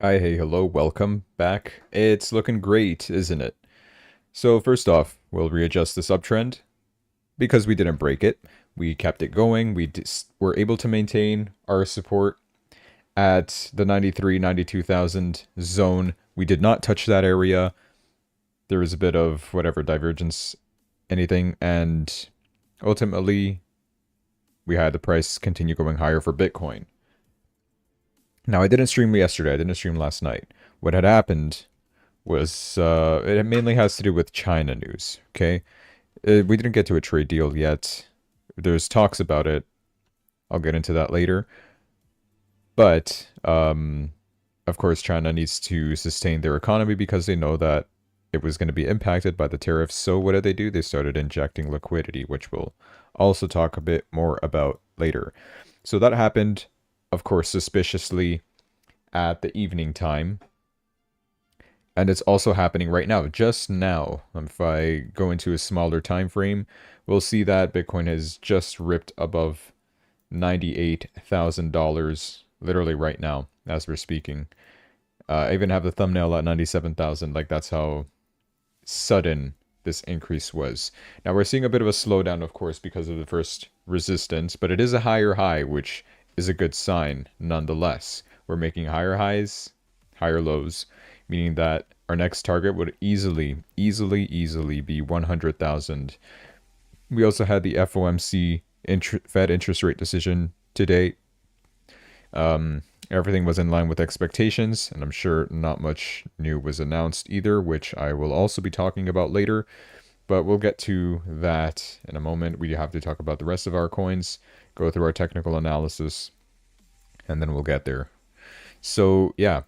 Hi, hey, hello, welcome back. It's looking great, isn't it? So first off, we'll readjust this uptrend because we didn't break it. We kept it going. Were able to maintain our support at the 93, 92,000 zone. We did not touch that area. There was a bit of whatever divergence, anything, and ultimately we had the price continue going higher for Bitcoin. Now, I didn't stream yesterday. I didn't stream last night. What had happened was it mainly has to do with China news. Okay, we didn't get to a trade deal yet. There's talks about it. I'll get into that later. But of course, China needs to sustain their economy because they know that it was going to be impacted by the tariffs. So what did they do? They started injecting liquidity, which we'll also talk a bit more about later. So that happened, of course, suspiciously at the evening time. And it's also happening right now, just now. If I go into a smaller time frame, we'll see that Bitcoin has just ripped above $98,000 literally right now as we're speaking. I even have the thumbnail at 97,000. Like, that's how sudden this increase was. Now we're seeing a bit of a slowdown, of course, because of the first resistance, but it is a higher high, which is a good sign nonetheless. We're making higher highs, higher lows, meaning that our next target would easily be 100,000. We also had the FOMC Fed interest rate decision today. Everything was in line with expectations, and I'm sure not much new was announced either, which I will also be talking about later. But we'll get to that in a moment. We have to talk about the rest of our coins, go through our technical analysis, and then we'll get there. So yeah,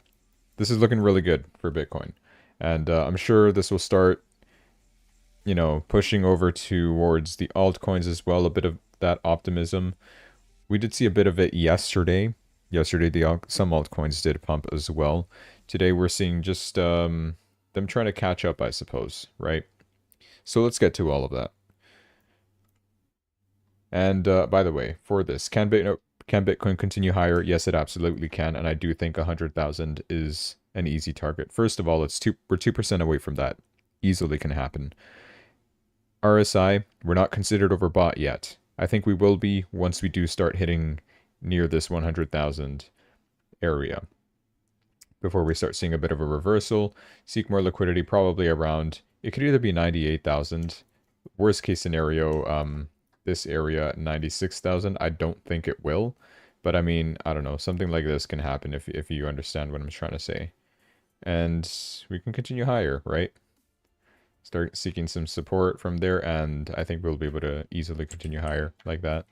this is looking really good for Bitcoin. And I'm sure this will start, pushing over towards the altcoins as well, a bit of that optimism. We did see a bit of it yesterday. Yesterday, some altcoins did pump as well. Today, we're seeing just them trying to catch up, I suppose, right? So let's get to all of that. And by the way, for this, can Bitcoin continue higher? Yes, it absolutely can, and I do think 100,000 is an easy target. First of all, we're 2% away from that. Easily can happen. RSI, we're not considered overbought yet. I think we will be once we do start hitting near this 100,000 area. Before we start seeing a bit of a reversal, seek more liquidity probably around, it could either be 98,000. Worst case scenario, this area at 96,000. I don't think it will, but I mean, I don't know, something like this can happen if you understand what I'm trying to say. And we can continue higher, right? Start seeking some support from there, and I think we'll be able to easily continue higher like that.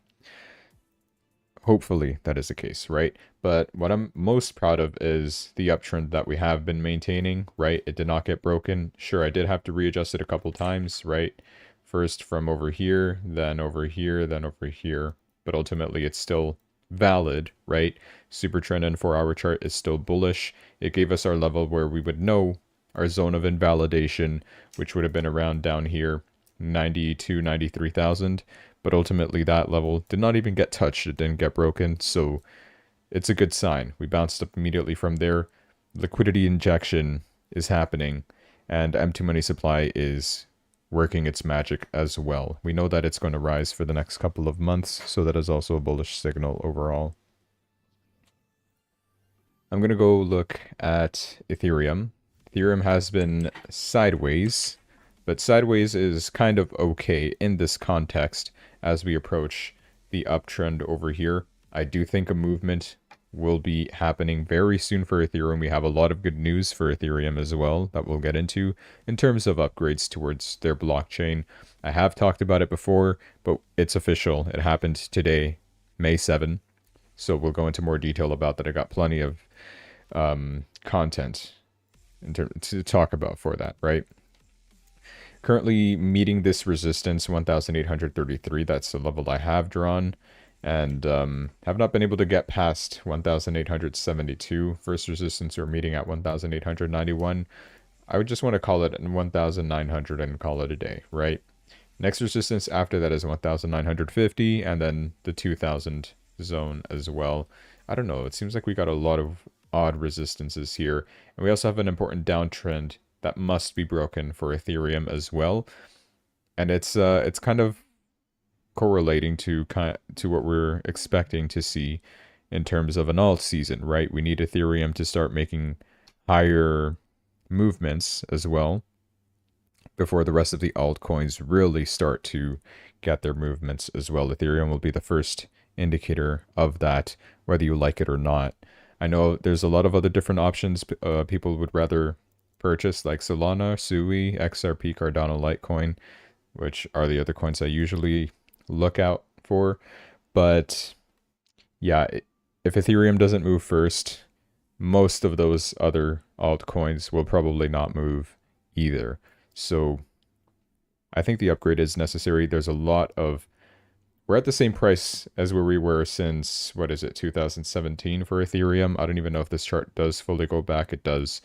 Hopefully that is the case, right? But what I'm most proud of is the uptrend that we have been maintaining, right? It did not get broken. Sure, I did have to readjust it a couple times, right? First from over here, then over here, then over here. But ultimately it's still valid, right? Super trend and 4-hour chart is still bullish. It gave us our level where we would know our zone of invalidation, which would have been around down here, 92, 93,000. But ultimately that level did not even get touched. It didn't get broken. So it's a good sign. We bounced up immediately from there. Liquidity injection is happening, and M2 money supply is working its magic as well. We know that it's going to rise for the next couple of months, so that is also a bullish signal overall. I'm going to go look at Ethereum. Ethereum has been sideways, but sideways is kind of okay in this context as we approach the uptrend over here. I do think a movement will be happening very soon for Ethereum. We have a lot of good news for Ethereum as well that we'll get into in terms of upgrades towards their blockchain. I have talked about it before, but it's official. It happened today, May 7. So we'll go into more detail about that. I got plenty of content to talk about for that, right? Currently meeting this resistance, 1,833. That's the level I have drawn. And have not been able to get past 1,872. First resistance we're meeting at 1,891. I would just want to call it 1,900 and call it a day, right? Next resistance after that is 1,950, and then the 2,000 zone as well. I don't know. It seems like we got a lot of odd resistances here. And we also have an important downtrend that must be broken for Ethereum as well. And it's kind of correlating to what we're expecting to see in terms of an alt season, right? We need Ethereum to start making higher movements as well before the rest of the altcoins really start to get their movements as well. Ethereum will be the first indicator of that, whether you like it or not. I know there's a lot of other different options people would rather purchase, like Solana, Sui, XRP, Cardano, Litecoin, which are the other coins I usually look out for. But yeah, if Ethereum doesn't move first, most of those other altcoins will probably not move either. So I think the upgrade is necessary. There's a lot of... We're at the same price as where we were since, what is it, 2017 for Ethereum. I don't even know if this chart does fully go back. It does.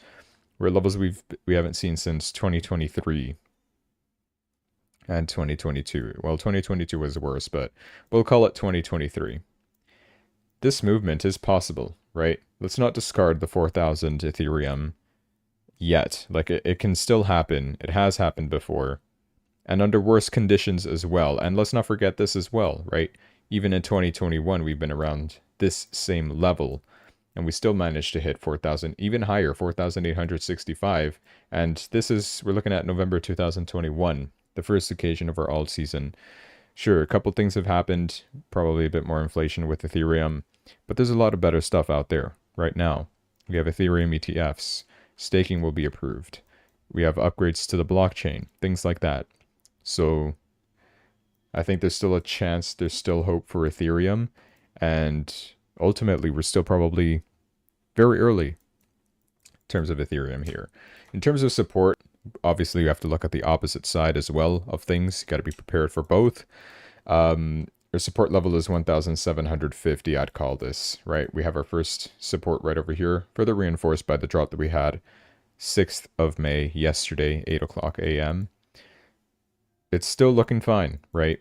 We're at levels we haven't seen since 2023 and 2022. Well, 2022 was worse, but we'll call it 2023. This movement is possible, right? Let's not discard the 4,000 Ethereum yet. Like, it can still happen. It has happened before. And under worse conditions as well. And let's not forget this as well, right? Even in 2021, we've been around this same level. And we still managed to hit 4,000, even higher, 4,865. And this is, we're looking at November 2021, the first occasion of our alt season. Sure, a couple things have happened, probably a bit more inflation with Ethereum, but there's a lot of better stuff out there right now. We have Ethereum ETFs, staking will be approved. We have upgrades to the blockchain, things like that. So I think there's still a chance, there's still hope for Ethereum, and ultimately we're still probably very early in terms of Ethereum here. In terms of support, obviously you have to look at the opposite side as well of things. You got to be prepared for both. Our support level is 1,750, I'd call this, right? We have our first support right over here, further reinforced by the drop that we had 6th of May yesterday, 8 o'clock a.m. It's still looking fine, right?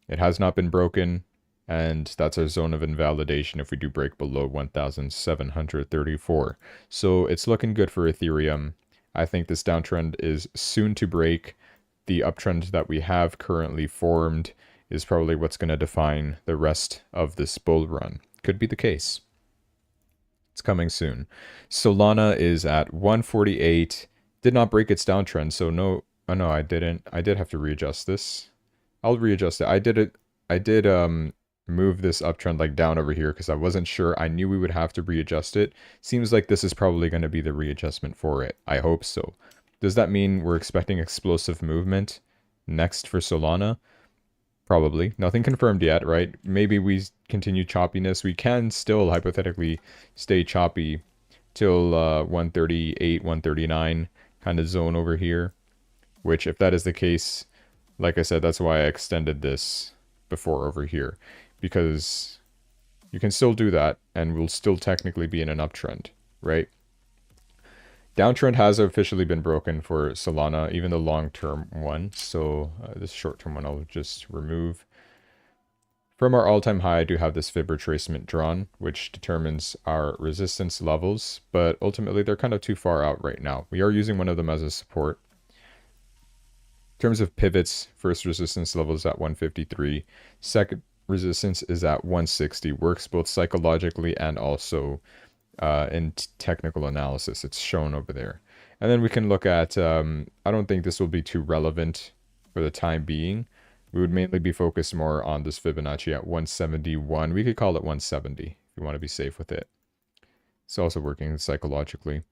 It has not been broken, and that's our zone of invalidation if we do break below 1,734. So it's looking good for Ethereum. I think this downtrend is soon to break. The uptrend that we have currently formed is probably what's going to define the rest of this bull run. Could be the case. It's coming soon. Solana is at 148. Did not break its downtrend, so no... Oh no, I didn't. I did have to readjust this. I'll readjust it. I did move this uptrend like down over here because I wasn't sure. I knew we would have to readjust it. Seems like this is probably going to be the readjustment for it. I hope so. Does that mean we're expecting explosive movement next for Solana? Probably. Nothing confirmed yet, right? Maybe we continue choppiness. We can still hypothetically stay choppy till 138, 139 kind of zone over here. Which, if that is the case, like I said, that's why I extended this before over here. Because you can still do that, and we'll still technically be in an uptrend, right? Downtrend has officially been broken for Solana, even the long-term one. So this short-term one I'll just remove. From our all-time high, I do have this fib retracement drawn, which determines our resistance levels. But ultimately, they're kind of too far out right now. We are using one of them as a support. In terms of pivots, first resistance level is at 153. Second resistance is at 160. Works both psychologically and also in technical analysis. It's shown over there. And then we can look at, I don't think this will be too relevant for the time being. We would mainly be focused more on this Fibonacci at 171. We could call it 170 if you want to be safe with it. It's also working psychologically.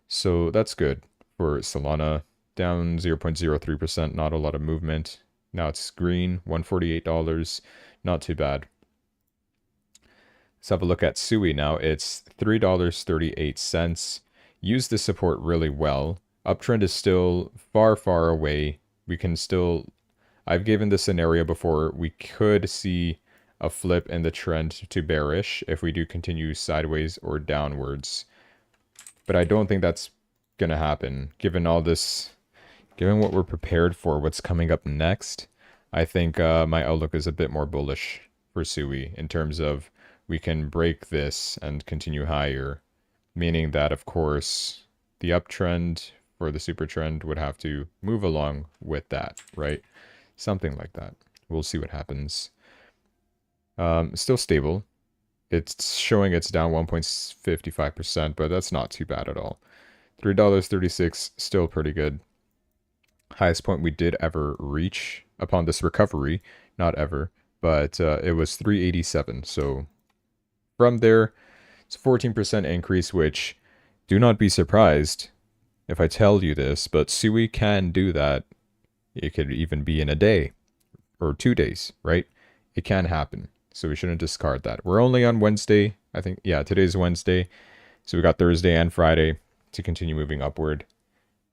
So that's good for Solana. Down 0.03%, not a lot of movement. Now it's green, $148, not too bad. Let's have a look at Sui now. It's $3.38. Use the support really well. Uptrend is still far, far away. We can still... I've given the scenario before. We could see a flip in the trend to bearish if we do continue sideways or downwards. But I don't think that's going to happen, given all this... Given what we're prepared for, what's coming up next, I think my outlook is a bit more bullish for Sui in terms of we can break this and continue higher. meaning that, of course, the uptrend for the super trend would have to move along with that, right? Something like that. We'll see what happens. Still stable. It's showing it's down 1.55%, but that's not too bad at all. $3.36, still pretty good. Highest point we did ever reach upon this recovery, not ever, but it was 387. So from there, it's a 14% increase, which do not be surprised if I tell you this, but Sui can do that. It could even be in a day or 2 days, right? It can happen. So we shouldn't discard that. We're only on Wednesday. I think, yeah, today's Wednesday. So we got Thursday and Friday to continue moving upward.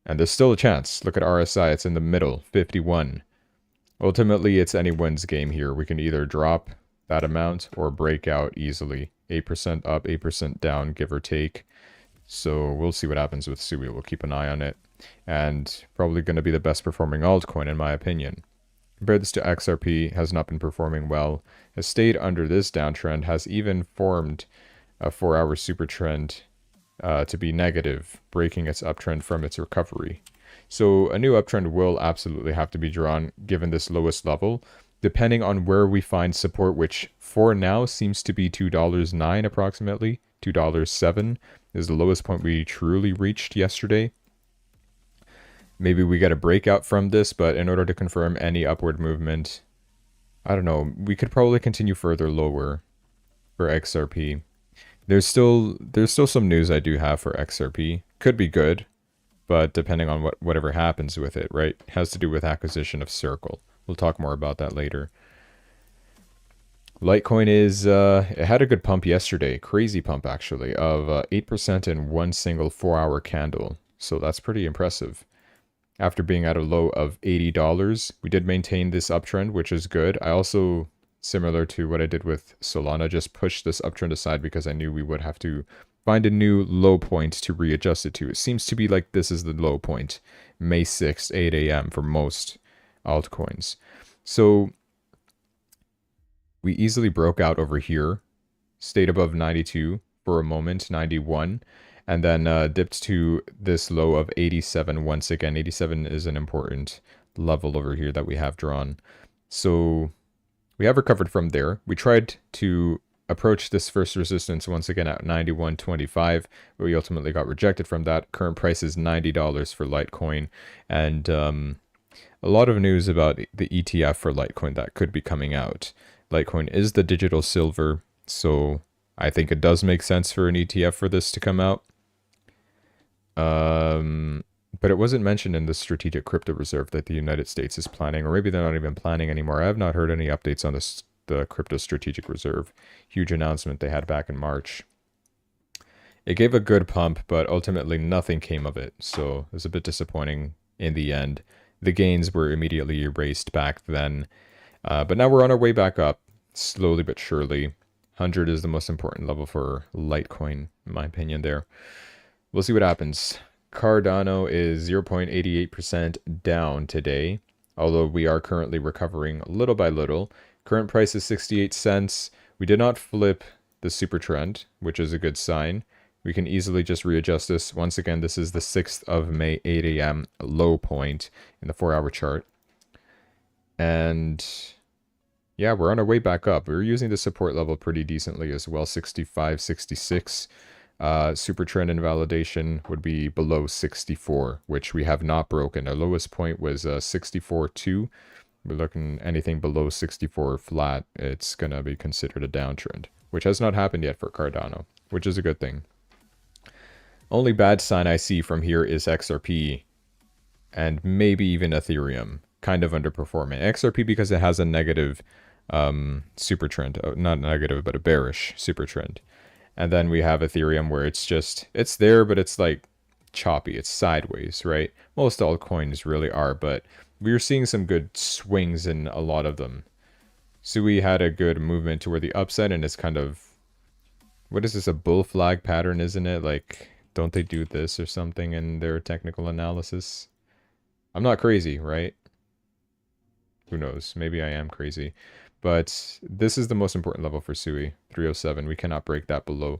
And there's still a chance. Look at RSI. It's in the middle, 51. Ultimately, it's anyone's game here. We can either drop that amount or break out easily. 8% up, 8% down, give or take. So we'll see what happens with Sui. We'll keep an eye on it. And probably going to be the best performing altcoin in my opinion. Compare this to XRP, has not been performing well, has stayed under this downtrend, has even formed a 4-hour super trend to be negative, breaking its uptrend from its recovery. So a new uptrend will absolutely have to be drawn given this lowest level, depending on where we find support, which for now seems to be $2.09 approximately. $2.07 is the lowest point we truly reached yesterday. Maybe we get a breakout from this, but in order to confirm any upward movement, I don't know, we could probably continue further lower for XRP. There's still some news I do have for XRP. Could be good, but depending on whatever happens with it, right? It has to do with acquisition of Circle. We'll talk more about that later. Litecoin is, it had a good pump yesterday. Crazy pump, actually, of 8% in one single 4-hour candle. So that's pretty impressive. After being at a low of $80, we did maintain this uptrend, which is good. I also, similar to what I did with Solana, just pushed this uptrend aside because I knew we would have to find a new low point to readjust it to. It seems to be like this is the low point, May 6th, 8 a.m. for most altcoins. So we easily broke out over here, stayed above 92 for a moment, 91, and then dipped to this low of 87 once again. 87 is an important level over here that we have drawn. So we have recovered from there. We tried to approach this first resistance once again at 91.25, but we ultimately got rejected from that. Current price is $90 for Litecoin, and a lot of news about the ETF for Litecoin that could be coming out. Litecoin is the digital silver, so I think it does make sense for an ETF for this to come out. But it wasn't mentioned in the strategic crypto reserve that the United States is planning, or maybe they're not even planning anymore. I have not heard any updates on the crypto strategic reserve. Huge announcement they had back in March. It gave a good pump, but ultimately nothing came of it, so it was a bit disappointing in the end. The gains were immediately erased back then, but now we're on our way back up, slowly but surely. 100 is the most important level for Litecoin, in my opinion there. We'll see what happens. Cardano is 0.88% down today, although we are currently recovering little by little. Current price is 68 cents. We did not flip the super trend, which is a good sign. We can easily just readjust this. Once again, this is the 6th of May, 8 a.m. low point in the 4-hour chart. And yeah, we're on our way back up. We're using the support level pretty decently as well, 65, 66. Super trend invalidation would be below 64, which we have not broken. Our lowest point was 64.2. We're looking anything below 64 flat, it's going to be considered a downtrend, which has not happened yet for Cardano, which is a good thing. Only bad sign I see from here is XRP and maybe even Ethereum, kind of underperforming. XRP because it has a negative super trend, not negative, but a bearish super trend. And then we have Ethereum where it's just, it's there, but it's like choppy. It's sideways, right? Most altcoins really are, but we're seeing some good swings in a lot of them. Sui had a good movement toward the upside, and it's kind of, what is this, a bull flag pattern, isn't it? Like, don't they do this or something in their technical analysis? I'm not crazy, right? Who knows? Maybe I am crazy. But this is the most important level for Sui, 307. We cannot break that below.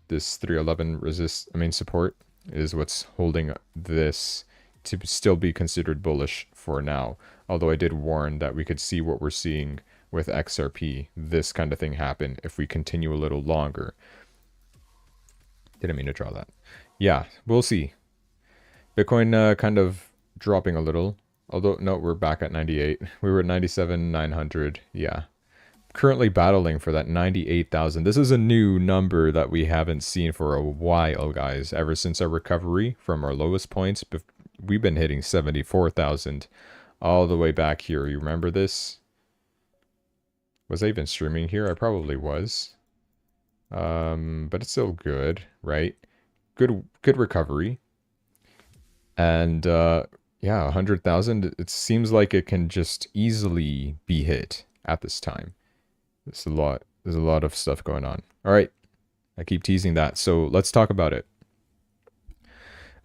This 311 support is what's holding this to still be considered bullish for now. Although I did warn that we could see what we're seeing with XRP, this kind of thing happen if we continue a little longer. Didn't mean to draw that. Yeah, we'll see. Bitcoin kind of dropping a little. Although, no, we're back at 98. We were at 97,900. Yeah. Currently battling for that 98,000. This is a new number that we haven't seen for a while, guys. Ever since our recovery from our lowest points, we've been hitting 74,000 all the way back here. You remember this? Was I even streaming here? I probably was. But it's still good, right? Good recovery. And yeah, 100,000. It seems like it can just easily be hit at this time. There's a lot of stuff going on. All right, I keep teasing that, so let's talk about it.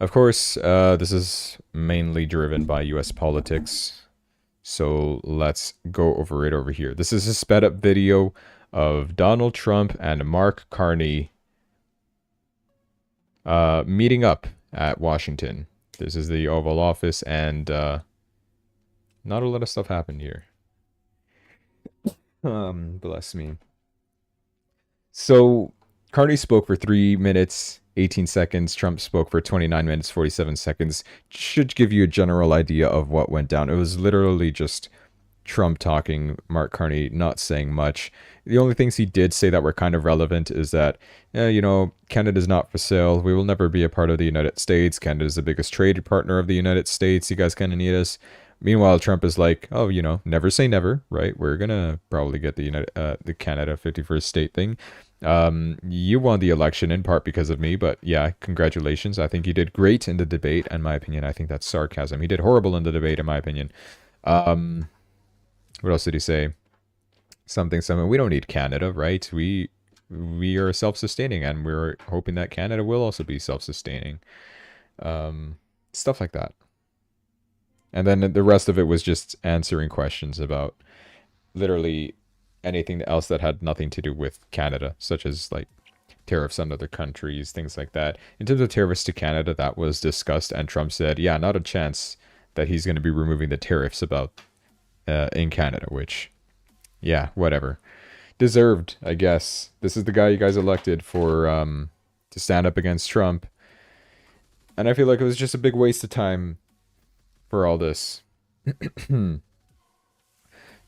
Of course, this is mainly driven by U.S. politics. So let's go over it over here. This is a sped up video of Donald Trump and Mark Carney meeting up at Washington. This is the Oval Office, and not a lot of stuff happened here. Bless me. So Carney spoke for 3 minutes, 18 seconds. Trump spoke for 29 minutes, 47 seconds. Should give you a general idea of what went down. It was literally just Trump talking, Mark Carney not saying much. The only things he did say that were kind of relevant is that, you know, Canada's not for sale. We will never be a part of the United States. Canada's the biggest trade partner of the United States. You guys kind of need us. Meanwhile, Trump is like, oh, you know, never say never, right? We're going to probably get the Canada 51st state thing. You won the election in part because of me, but yeah, congratulations. I think you did great in the debate, in my opinion. I think that's sarcasm. He did horrible in the debate, in my opinion. What else did he say? Something. We don't need Canada, right? We are self-sustaining, and we're hoping that Canada will also be self-sustaining. Stuff like that. And then the rest of it was just answering questions about literally anything else that had nothing to do with Canada, such as like tariffs on other countries, things like that. In terms of tariffs to Canada, that was discussed, and Trump said, yeah, not a chance that he's going to be removing the tariffs about in Canada, which, yeah, whatever. Deserved, I guess. This is the guy you guys elected for to stand up against Trump. And I feel like it was just a big waste of time for all this.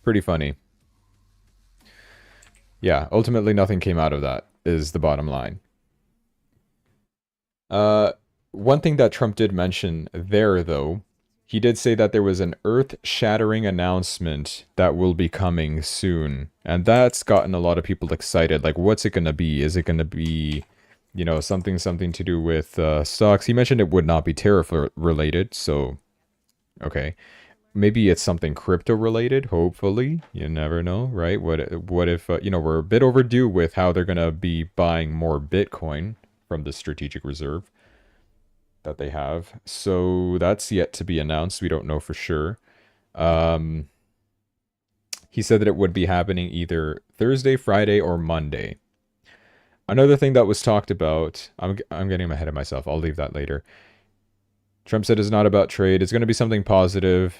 Pretty funny. Yeah, ultimately nothing came out of that, is the bottom line. One thing that Trump did mention there, though, he did say that there was an earth-shattering announcement that will be coming soon. And that's gotten a lot of people excited. Like, what's it going to be? Is it going to be, you know, something to do with stocks? He mentioned it would not be tariff-related, so, okay. Maybe it's something crypto-related, hopefully. You never know, right? What if, you know, we're a bit overdue with how they're going to be buying more Bitcoin from the strategic reserve that they have. So that's yet to be announced. We don't know for sure. He said that it would be happening either Thursday, Friday, or Monday. Another thing that was talked about, I'm getting ahead of myself. I'll leave that later. Trump said it's not about trade. It's going to be something positive.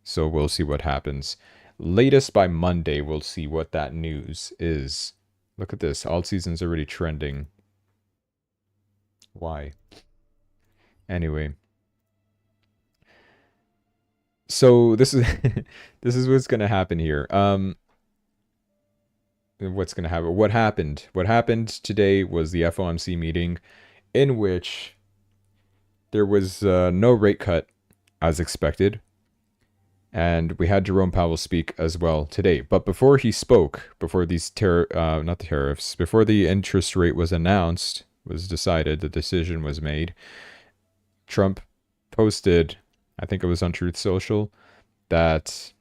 So we'll see what happens. Latest by Monday, we'll see what that news is. Look at this. Alt season's already trending. Why? Anyway. So this is this is what's gonna happen here. What's gonna happen? What happened? What happened today was the FOMC meeting, in which there was no rate cut as expected, and we had Jerome Powell speak as well today. But before he spoke, before these not the tariffs, before the interest rate was announced, was decided, the decision was made, Trump posted, I think it was on Truth Social, that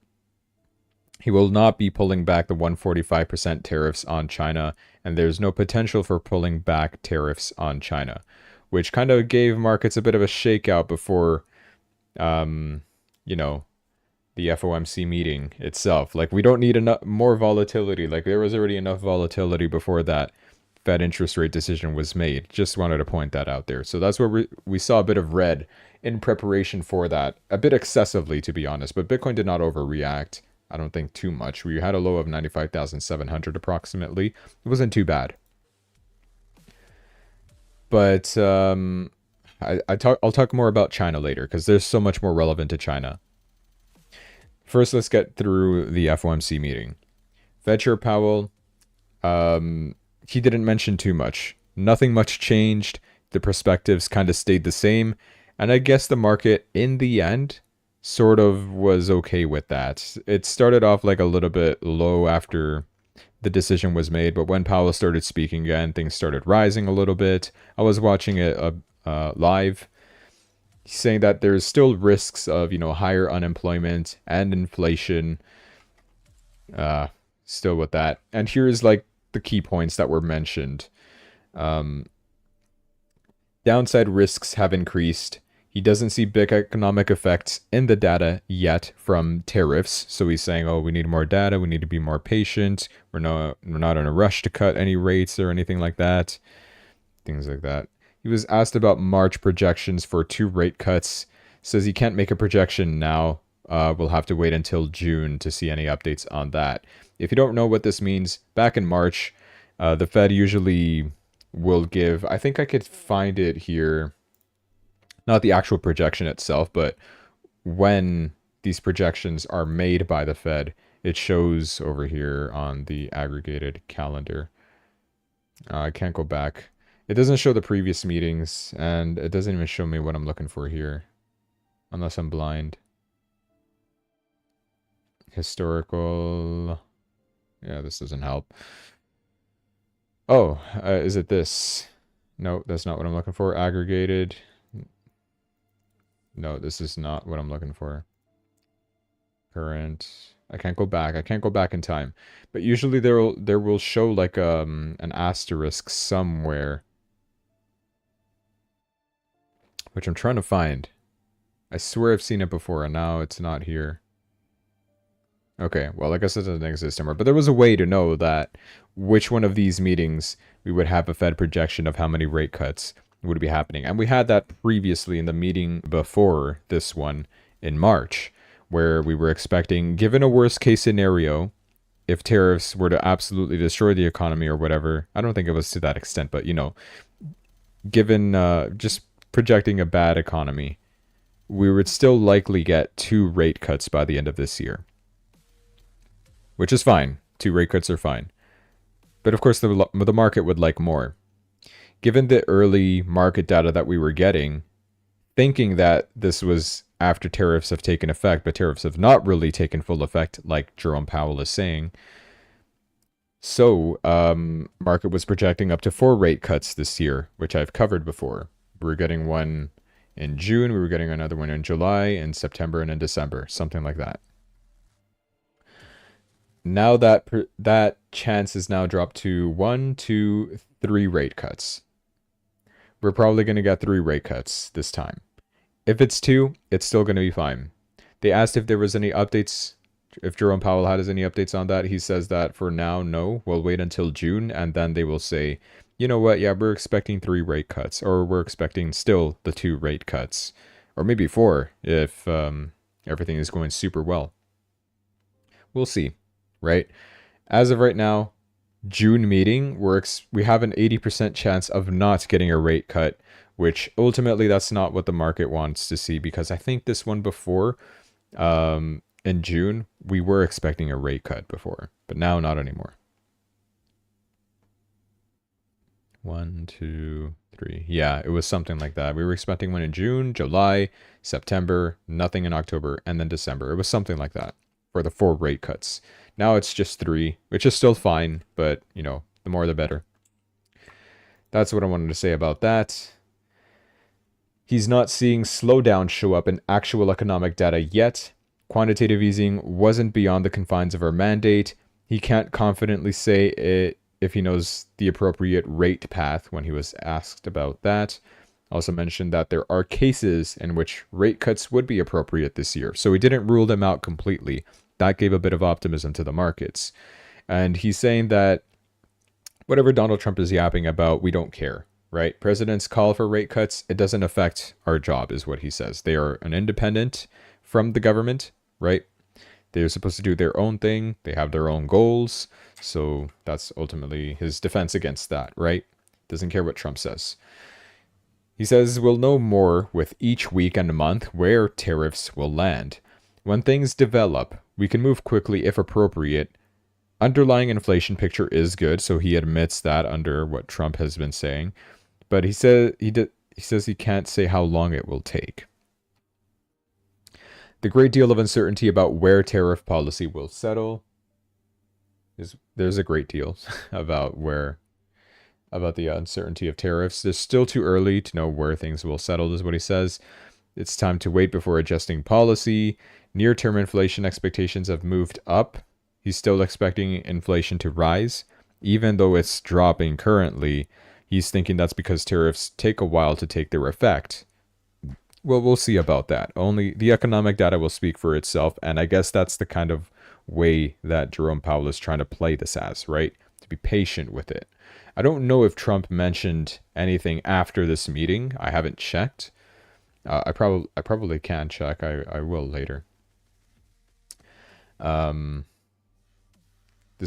he will not be pulling back the 145% tariffs on China, and there's no potential for pulling back tariffs on China, which kind of gave markets a bit of a shakeout before, you know, the FOMC meeting itself. Like, we don't need enough more volatility. Like, there was already enough volatility before that Fed interest rate decision was made. Just wanted to point that out there. So that's where we saw a bit of red in preparation for that, a bit excessively, to be honest. But Bitcoin did not overreact. I don't think too much. We had a low of 95,700 approximately. It wasn't too bad. But I'll talk more about China later because there's so much more relevant to China. First, let's get through the FOMC meeting. Fed Chair Powell, he didn't mention too much. Nothing much changed. The perspectives kind of stayed the same. And I guess the market, in the end, sort of was okay with that. It started off like a little bit low after the decision was made, but when Powell started speaking again, things started rising a little bit. I was watching it live. He's saying that there's still risks of, higher unemployment and inflation. Still with that. And here's like the key points that were mentioned. Downside risks have increased. He doesn't see big economic effects in the data yet from tariffs. So he's saying, oh, we need more data. We need to be more patient. We're not in a rush to cut any rates or anything like that. Things like that. He was asked about March projections for 2 rate cuts. Says he can't make a projection now. We'll have to wait until June to see any updates on that. If you don't know what this means, back in March, the Fed usually will give, I think I could find it here, not the actual projection itself, but when these projections are made by the Fed, it shows over here on the aggregated calendar. I can't go back. It doesn't show the previous meetings, and it doesn't even show me what I'm looking for here, unless I'm blind. Historical. Yeah, this doesn't help. Oh, is it this? No, that's not what I'm looking for. Aggregated. No, this is not what I'm looking for. Current. I can't go back. I can't go back in time. But usually there will show like an asterisk somewhere, which I'm trying to find. I swear I've seen it before, and now it's not here. Okay, well, I guess it doesn't exist anymore. But there was a way to know that which one of these meetings we would have a Fed projection of how many rate cuts would be happening. And we had that previously in the meeting before this one in March, where we were expecting, given a worst case scenario, if tariffs were to absolutely destroy the economy or whatever, I don't think it was to that extent, but given just projecting a bad economy, we would still likely get 2 rate cuts by the end of this year. Which is fine. 2 rate cuts are fine. But of course, the market would like more. Given the early market data that we were getting, thinking that this was after tariffs have taken effect, but tariffs have not really taken full effect, like Jerome Powell is saying. So, market was projecting up to 4 rate cuts this year, which I've covered before. We were getting one in June, we were getting another one in July, in September, and in December, something like that. Now that chance is now dropped to 1, 2, 3 rate cuts. We're probably going to get 3 rate cuts this time. If it's 2, it's still going to be fine. They asked if there was any updates, if Jerome Powell has any updates on that. He says that for now, no. We'll wait until June, and then they will say, you know what, yeah, we're expecting 3 rate cuts, or we're expecting still the 2 rate cuts, or maybe 4 if everything is going super well. We'll see. Right? As of right now, June meeting, we have an 80% chance of not getting a rate cut, which ultimately that's not what the market wants to see, because I think this one before, in June, we were expecting a rate cut before, but now not anymore. 1, 2, 3. Yeah, it was something like that. We were expecting one in June, July, September, nothing in October, and then December. It was something like that for the 4 rate cuts. Now it's just 3, which is still fine, but, the more the better. That's what I wanted to say about that. He's not seeing slowdown show up in actual economic data yet. Quantitative easing wasn't beyond the confines of our mandate. He can't confidently say it if he knows the appropriate rate path when he was asked about that. Also mentioned that there are cases in which rate cuts would be appropriate this year, so he didn't rule them out completely. That gave a bit of optimism to the markets. And he's saying that whatever Donald Trump is yapping about, we don't care, right? Presidents call for rate cuts. It doesn't affect our job, is what he says. They are an independent from the government, right? They're supposed to do their own thing. They have their own goals. So that's ultimately his defense against that, right? Doesn't care what Trump says. He says we'll know more with each week and month where tariffs will land. When things develop, we can move quickly if appropriate. Underlying inflation picture is good, so he admits that under what Trump has been saying. But he says he can't say how long it will take. The great deal of uncertainty about where tariff policy will settle there's a great deal about the uncertainty of tariffs. It's still too early to know where things will settle, is what he says. It's time to wait before adjusting policy. Near-term inflation expectations have moved up. He's still expecting inflation to rise, even though it's dropping currently. He's thinking that's because tariffs take a while to take their effect. Well, we'll see about that. Only the economic data will speak for itself, and I guess that's the kind of way that Jerome Powell is trying to play this as, right? To be patient with it. I don't know if Trump mentioned anything after this meeting. I haven't checked. I probably can check. I will later. The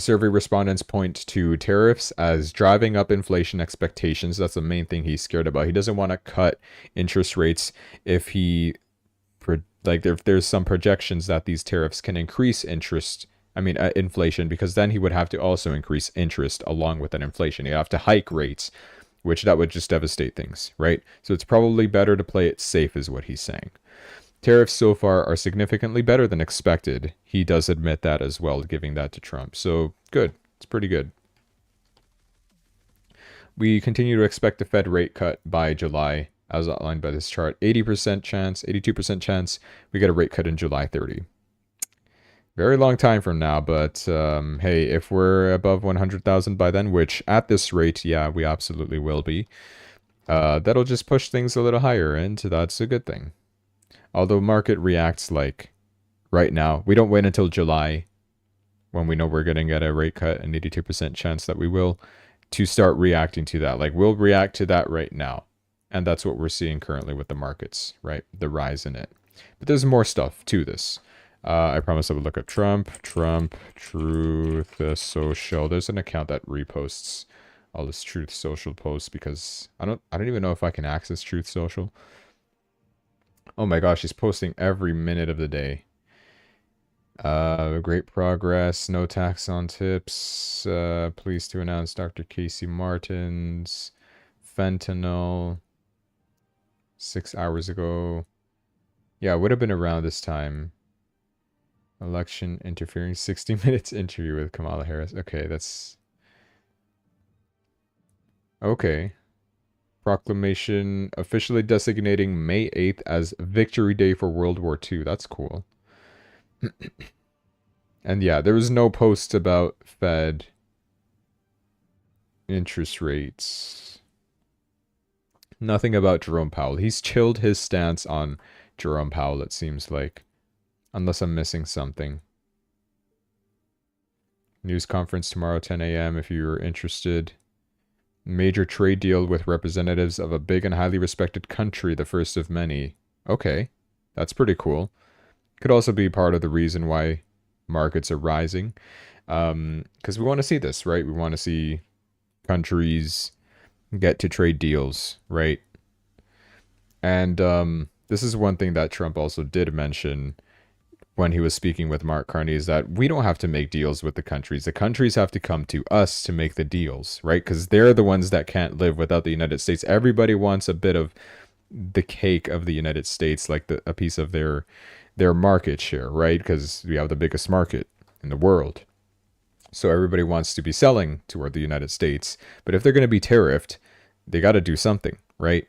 survey respondents point to tariffs as driving up inflation expectations. That's the main thing he's scared about. He doesn't want to cut interest rates if there's some projections that these tariffs can increase inflation, because then he would have to also increase interest along with that inflation. He'd have to hike rates, which that would just devastate things, right? So it's probably better to play it safe, is what he's saying. Tariffs so far are significantly better than expected. He does admit that as well, giving that to Trump. So good. It's pretty good. We continue to expect the Fed rate cut by July, as outlined by this chart. 80% chance, 82% chance we get a rate cut in July 30. Very long time from now, but hey, if we're above 100,000 by then, which at this rate, yeah, we absolutely will be, that'll just push things a little higher, and that's a good thing. Although market reacts like right now. We don't wait until July, when we know we're going to get a rate cut, an 82% chance that we will, to start reacting to that. Like, we'll react to that right now. And that's what we're seeing currently with the markets, right? The rise in it. But there's more stuff to this. I promised I would look up Trump, Truth Social. There's an account that reposts all this Truth Social posts, because I don't even know if I can access Truth Social. Oh my gosh, he's posting every minute of the day. Great progress. No tax on tips. Pleased to announce Dr. Casey Martin's fentanyl 6 hours ago. Yeah, it would have been around this time. Election interfering. 60 minutes interview with Kamala Harris. Okay, that's... Okay. Proclamation officially designating May 8th as Victory Day for World War II. That's cool. And yeah, there was no post about Fed interest rates. Nothing about Jerome Powell. He's chilled his stance on Jerome Powell, it seems like. Unless I'm missing something. News conference tomorrow, 10 a.m. if you're interested. Major trade deal with representatives of a big and highly respected country, the first of many. Okay, that's pretty cool. Could also be part of the reason why markets are rising. Because we want to see this, right? We want to see countries get to trade deals, right? And this is one thing that Trump also did mention when he was speaking with Mark Carney, is that we don't have to make deals with the countries. The countries have to come to us to make the deals, right? Because they're the ones that can't live without the United States. Everybody wants a bit of the cake of the United States, like a piece of their market share, right? Because we have the biggest market in the world. So everybody wants to be selling toward the United States. But if they're going to be tariffed, they got to do something, right?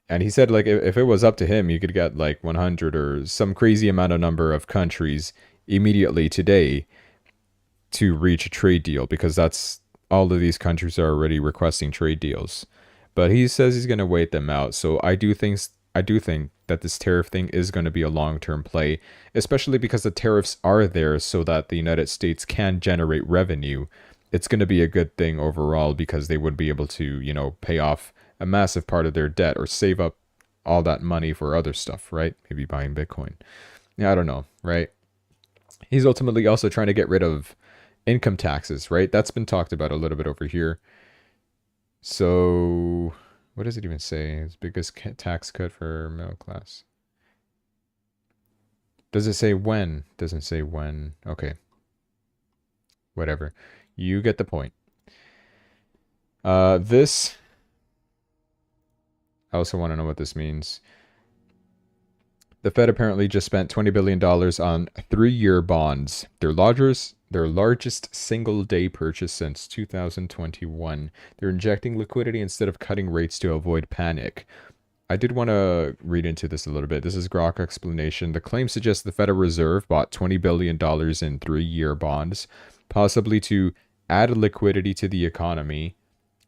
And he said, like, if it was up to him, you could get like 100 or some crazy amount of number of countries immediately today to reach a trade deal, because that's all of these countries are already requesting trade deals. But he says he's going to wait them out. So I do think that this tariff thing is going to be a long-term play, especially because the tariffs are there so that the United States can generate revenue it's going to be a good thing overall because they would be able to, pay off a massive part of their debt or save up all that money for other stuff, right? Maybe buying Bitcoin. Yeah, I don't know, right? He's ultimately also trying to get rid of income taxes, right? That's been talked about a little bit over here. So, what does it even say? His biggest tax cut for middle class. Does it say when? Doesn't say when. Okay. Whatever. You get the point. This, I also want to know what this means. The Fed apparently just spent $20 billion on 3-year bonds, their largest single-day purchase since 2021. They're injecting liquidity instead of cutting rates to avoid panic. I did want to read into this a little bit. This is Grok explanation. The claim suggests the Federal Reserve bought $20 billion in 3-year bonds, possibly to add liquidity to the economy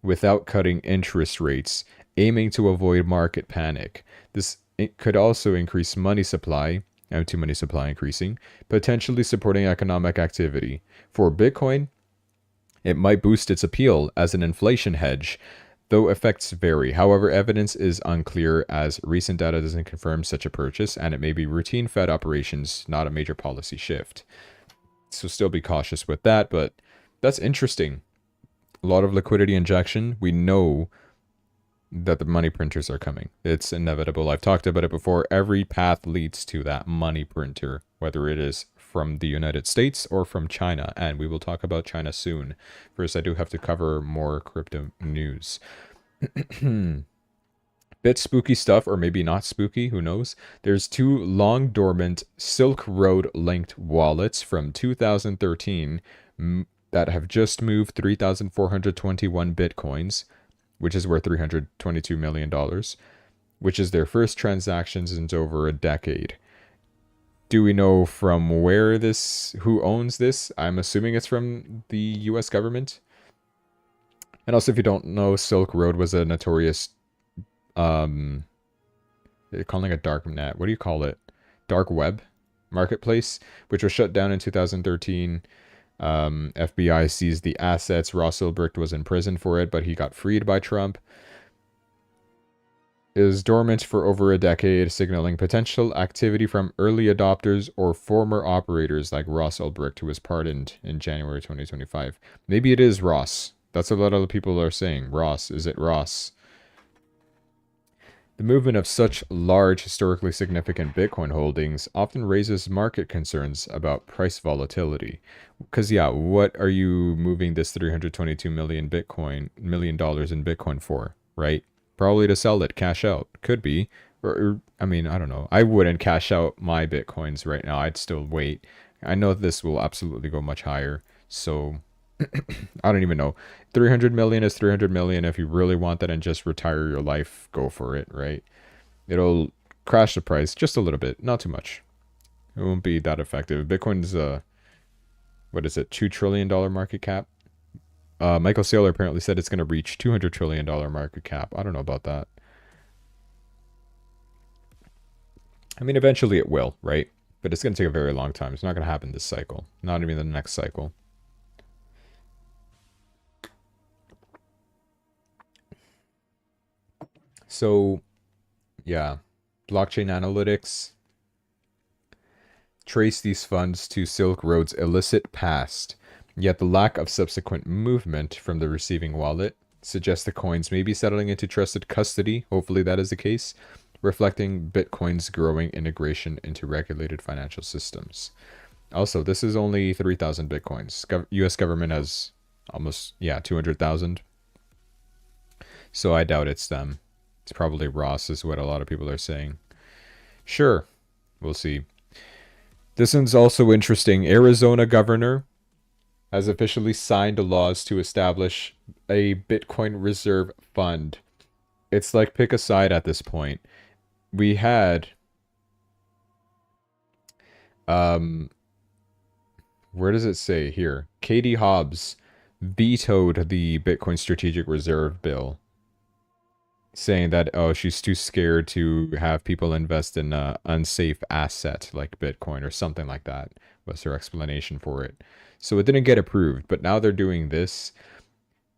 without cutting interest rates, aiming to avoid market panic. It could also increase money supply, to money supply increasing, potentially supporting economic activity. For Bitcoin, it might boost its appeal as an inflation hedge, though effects vary. However, evidence is unclear as recent data doesn't confirm such a purchase, and it may be routine Fed operations, not a major policy shift. So still be cautious with that, but that's interesting. A lot of liquidity injection. We know that the money printers are coming. It's inevitable. I've talked about it before. Every path leads to that money printer, whether it is from the United States or from China. And we will talk about China soon. First, I do have to cover more crypto news. Bit spooky stuff, or maybe not spooky, who knows? There's 2 long dormant Silk Road linked wallets from 2013 that have just moved 3,421 Bitcoins, which is worth $322 million, which is their first transactions in over a decade. Do we know from who owns this? I'm assuming it's from the US government. And also, if you don't know, Silk Road was a notorious, they're calling it dark net. What do you call it? Dark web marketplace, which was shut down in 2013. FBI seized the assets. Ross Ulbricht was in prison for it, but he got freed by Trump. It was dormant for over a decade, signaling potential activity from early adopters or former operators like Ross Ulbricht, who was pardoned in January 2025. Maybe it is Ross. That's what a lot of people are saying. Ross. Is it Ross? The movement of such large, historically significant Bitcoin holdings often raises market concerns about price volatility. Because, yeah, what are you moving this $322 million in Bitcoin for, right? Probably to sell it, cash out. Could be. Or, I mean, I don't know. I wouldn't cash out my Bitcoins right now. I'd still wait. I know this will absolutely go much higher. So, I don't even know. 300 million is 300 million. If you really want that and just retire your life, go for it, right? It'll crash the price just a little bit, not too much. It won't be that effective. Bitcoin's what is it, $2 trillion market cap? Michael Saylor apparently said it's going to reach $200 trillion market cap. I don't know about that. I mean, eventually it will, right? But it's going to take a very long time. It's not going to happen this cycle. Not even the next cycle. So, yeah, blockchain analytics trace these funds to Silk Road's illicit past, yet the lack of subsequent movement from the receiving wallet suggests the coins may be settling into trusted custody. Hopefully that is the case, reflecting Bitcoin's growing integration into regulated financial systems. Also, this is only 3,000 Bitcoins. US government has almost, 200,000. So I doubt it's them. It's probably Ross, is what a lot of people are saying. Sure, we'll see. This one's also interesting. Arizona governor has officially signed laws to establish a Bitcoin reserve fund. It's like pick a side at this point. We had where does it say here? Katie Hobbs vetoed the Bitcoin Strategic Reserve Bill, saying that, oh, she's too scared to have people invest in an unsafe asset like Bitcoin or something like that was their explanation for it. So it didn't get approved, but now they're doing this.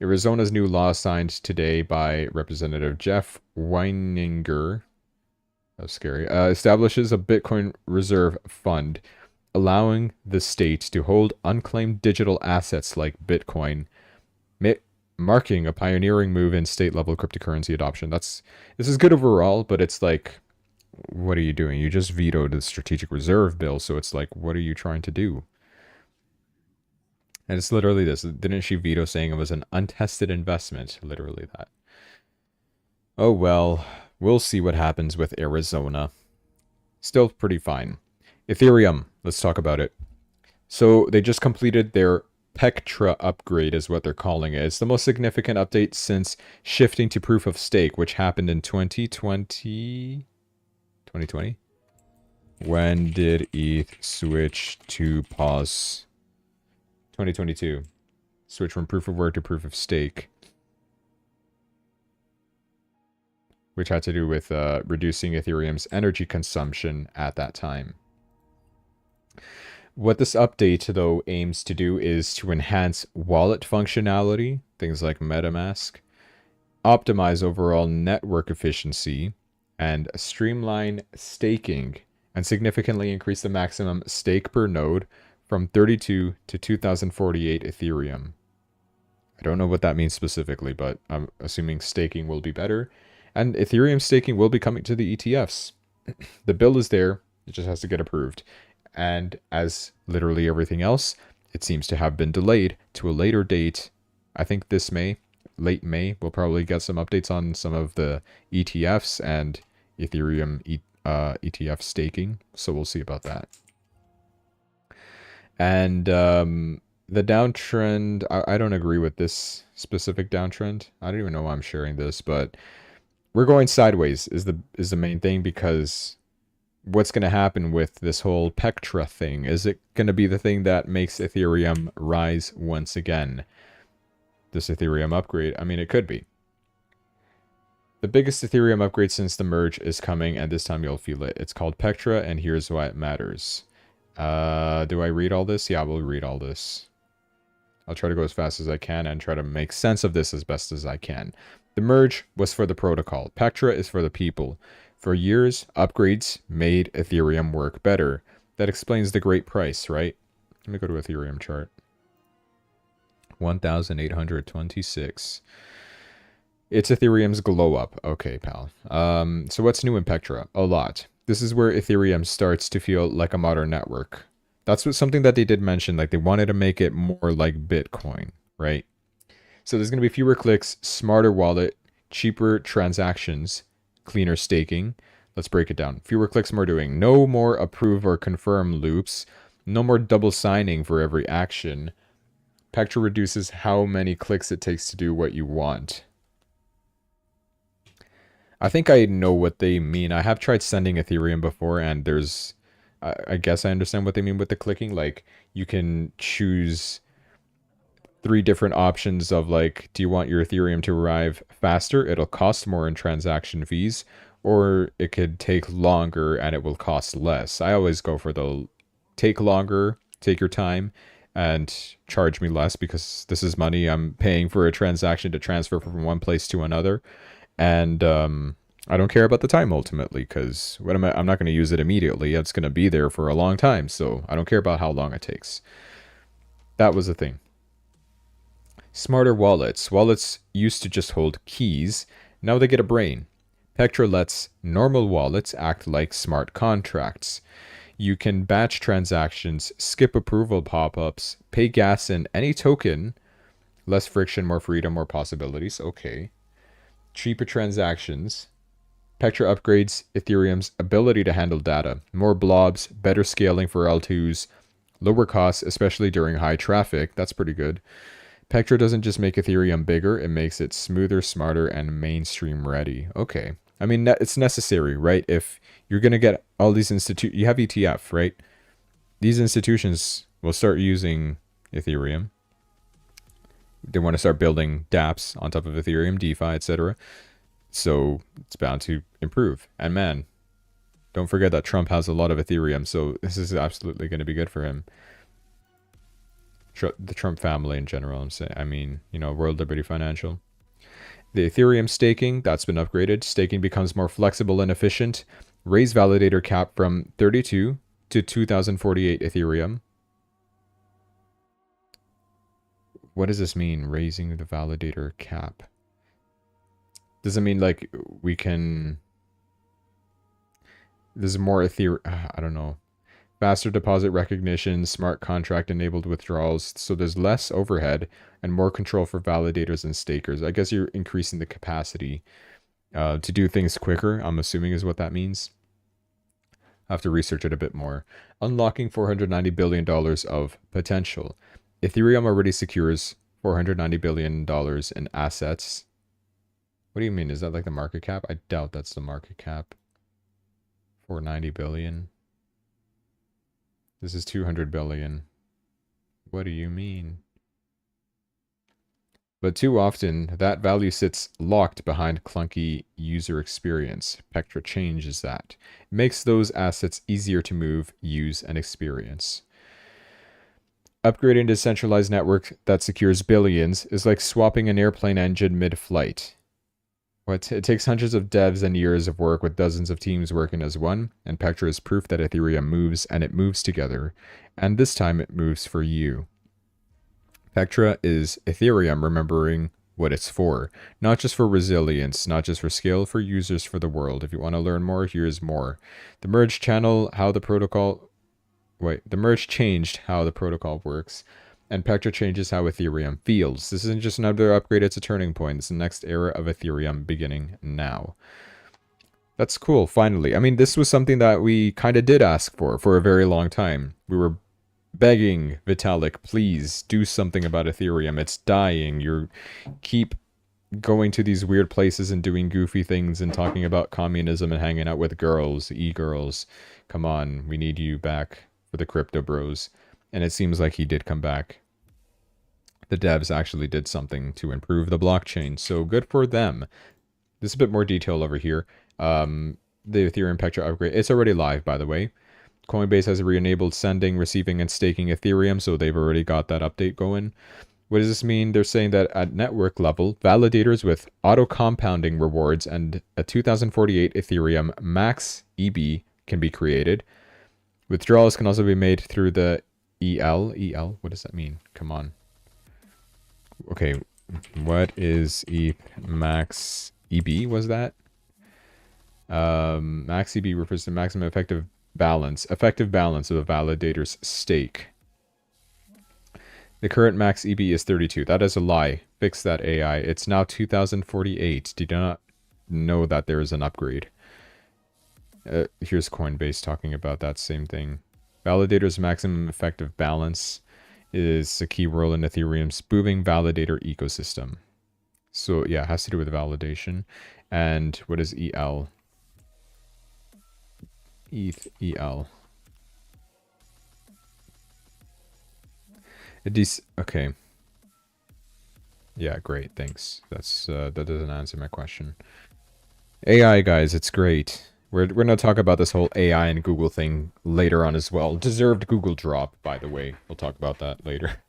Arizona's new law signed today by Representative Jeff Weininger, that's scary, establishes a Bitcoin reserve fund, allowing the state to hold unclaimed digital assets like Bitcoin, marking a pioneering move in state-level cryptocurrency adoption. This is good overall, but it's like, what are you doing? You just vetoed the strategic reserve bill, so it's like, what are you trying to do? And it's literally this. Didn't she veto saying it was an untested investment? Literally that. Oh well, we'll see what happens with Arizona. Still pretty fine. Ethereum, let's talk about it. So they just completed their Pectra upgrade is what they're calling it. It's the most significant update since shifting to proof of stake, which happened in 2020. When did ETH switch to pause? 2022. Switch from proof of work to proof of stake. Which had to do with reducing Ethereum's energy consumption at that time. What this update, though, aims to do is to enhance wallet functionality, things like MetaMask, optimize overall network efficiency, and streamline staking, and significantly increase the maximum stake per node from 32 to 2048 Ethereum. I don't know what that means specifically, but I'm assuming staking will be better. And Ethereum staking will be coming to the ETFs. The bill is there. It just has to get approved. And as literally everything else, it seems to have been delayed to a later date. I think this May, late May, we'll probably get some updates on some of the ETFs and Ethereum ETF staking. So we'll see about that. And the downtrend, I don't agree with this specific downtrend. I don't even know why I'm sharing this, but we're going sideways is the main thing, because what's going to happen with this whole Pectra thing? Is it going to be the thing that makes Ethereum rise once again? This Ethereum upgrade, I mean, it could be. The biggest Ethereum upgrade since the merge is coming, and this time you'll feel it. It's called Pectra, and here's why it matters. Do I read all this? Yeah, we'll read all this. I'll try to go as fast as I can and try to make sense of this as best as I can. The merge was for the protocol. Pectra is for the people. For years, upgrades made Ethereum work better. That explains the great price, right? Let me go to Ethereum chart. 1,826. It's Ethereum's glow up. Okay, pal. So what's new in Pectra? A lot. This is where Ethereum starts to feel like a modern network. That's something that they did mention. Like, they wanted to make it more like Bitcoin, right? So there's going to be fewer clicks, smarter wallet, cheaper transactions, cleaner staking. Let's break it down. Fewer clicks, more doing. No more approve or confirm loops. No more double signing for every action. Pectra reduces how many clicks it takes to do what you want. I think I know what they mean. I have tried sending Ethereum before, and there's... I guess I understand what they mean with the clicking. Like, you can choose 3 different options of, like, do you want your Ethereum to arrive faster? It'll cost more in transaction fees. Or it could take longer and it will cost less. I always go for the take longer, take your time, and charge me less, because this is money I'm paying for a transaction to transfer from one place to another. And I don't care about the time ultimately, because I'm not going to use it immediately. It's going to be there for a long time, so I don't care about how long it takes. That was the thing. Smarter wallets. Wallets used to just hold keys. Now they get a brain. Pectra lets normal wallets act like smart contracts. You can batch transactions, skip approval pop-ups, pay gas in any token. Less friction, more freedom, more possibilities. Okay. Cheaper transactions. Pectra upgrades Ethereum's ability to handle data. More blobs, better scaling for L2s, lower costs, especially during high traffic. That's pretty good. Pectra doesn't just make Ethereum bigger, it makes it smoother, smarter, and mainstream ready. Okay. I mean, it's necessary, right? If you're going to get all these you have ETF, right? These institutions will start using Ethereum. They want to start building dApps on top of Ethereum, DeFi, etc. So it's bound to improve. And man, Don't forget that Trump has a lot of Ethereum, so this is absolutely going to be good for him. The Trump family in general, I'm saying. I mean, you know, World Liberty Financial. The Ethereum staking, that's been upgraded. Staking becomes more flexible and efficient. Raise validator cap from 32 to 2048 Ethereum. What does this mean, raising the validator cap? Does it mean like we can... There's more Ethereum... I don't know. Faster deposit recognition, smart contract enabled withdrawals, so there's less overhead and more control for validators and stakers. I guess you're increasing the capacity to do things quicker, I'm assuming is what that means. I have to research it a bit more. Unlocking $490 billion of potential. Ethereum already secures $490 billion in assets. What do you mean? Is that like the market cap? I doubt that's the market cap. 490 billion. This is 200 billion. What do you mean? But too often, that value sits locked behind clunky user experience. Pectra changes that. It makes those assets easier to move, use, and experience. Upgrading a decentralized network that secures billions is like swapping an airplane engine mid-flight. It takes hundreds of devs and years of work with dozens of teams working as one, and Pectra is proof that Ethereum moves, and it moves together. And this time it moves for you. Pectra is Ethereum remembering what it's for. Not just for resilience, not just for scale, for users, for the world. If you want to learn more, here's more. The merge channel, how the protocol... the merge changed how the protocol works. And Pectra changes how Ethereum feels. This isn't just another upgrade, it's a turning point. It's the next era of Ethereum beginning now. That's cool, finally. I mean, this was something that we kind of did ask for a very long time. We were begging Vitalik, please do something about Ethereum. It's dying. You keep going to these weird places and doing goofy things and talking about communism and hanging out with girls, e-girls. Come on, we need you back for the crypto bros. And it seems like he did come back. The devs actually did something to improve the blockchain, so good for them. There's a bit more detail over here. The Ethereum Pectra upgrade, it's already live, by the way. Coinbase has re-enabled sending, receiving, and staking Ethereum, so they've already got that update going. What does this mean? They're saying that at network level, validators with auto-compounding rewards and a 2048 Ethereum max EB can be created. Withdrawals can also be made through the EL, what does that mean? Come on. Okay, what is ETH max EB, was that? Max EB refers to maximum effective balance of a validator's stake. The current max EB is 32. That is a lie. Fix that AI. It's now 2048. Did not know that there is an upgrade. Here's Coinbase talking about that same thing. Validator's maximum effective balance is a key role in Ethereum's booming validator ecosystem. So yeah, it has to do with validation. And what is EL? ETH EL. Okay. Yeah, great, thanks. That doesn't answer my question. AI, guys, it's great. We're going to talk about this whole AI and Google thing later on as well. Deserved Google drop, by the way. We'll talk about that later.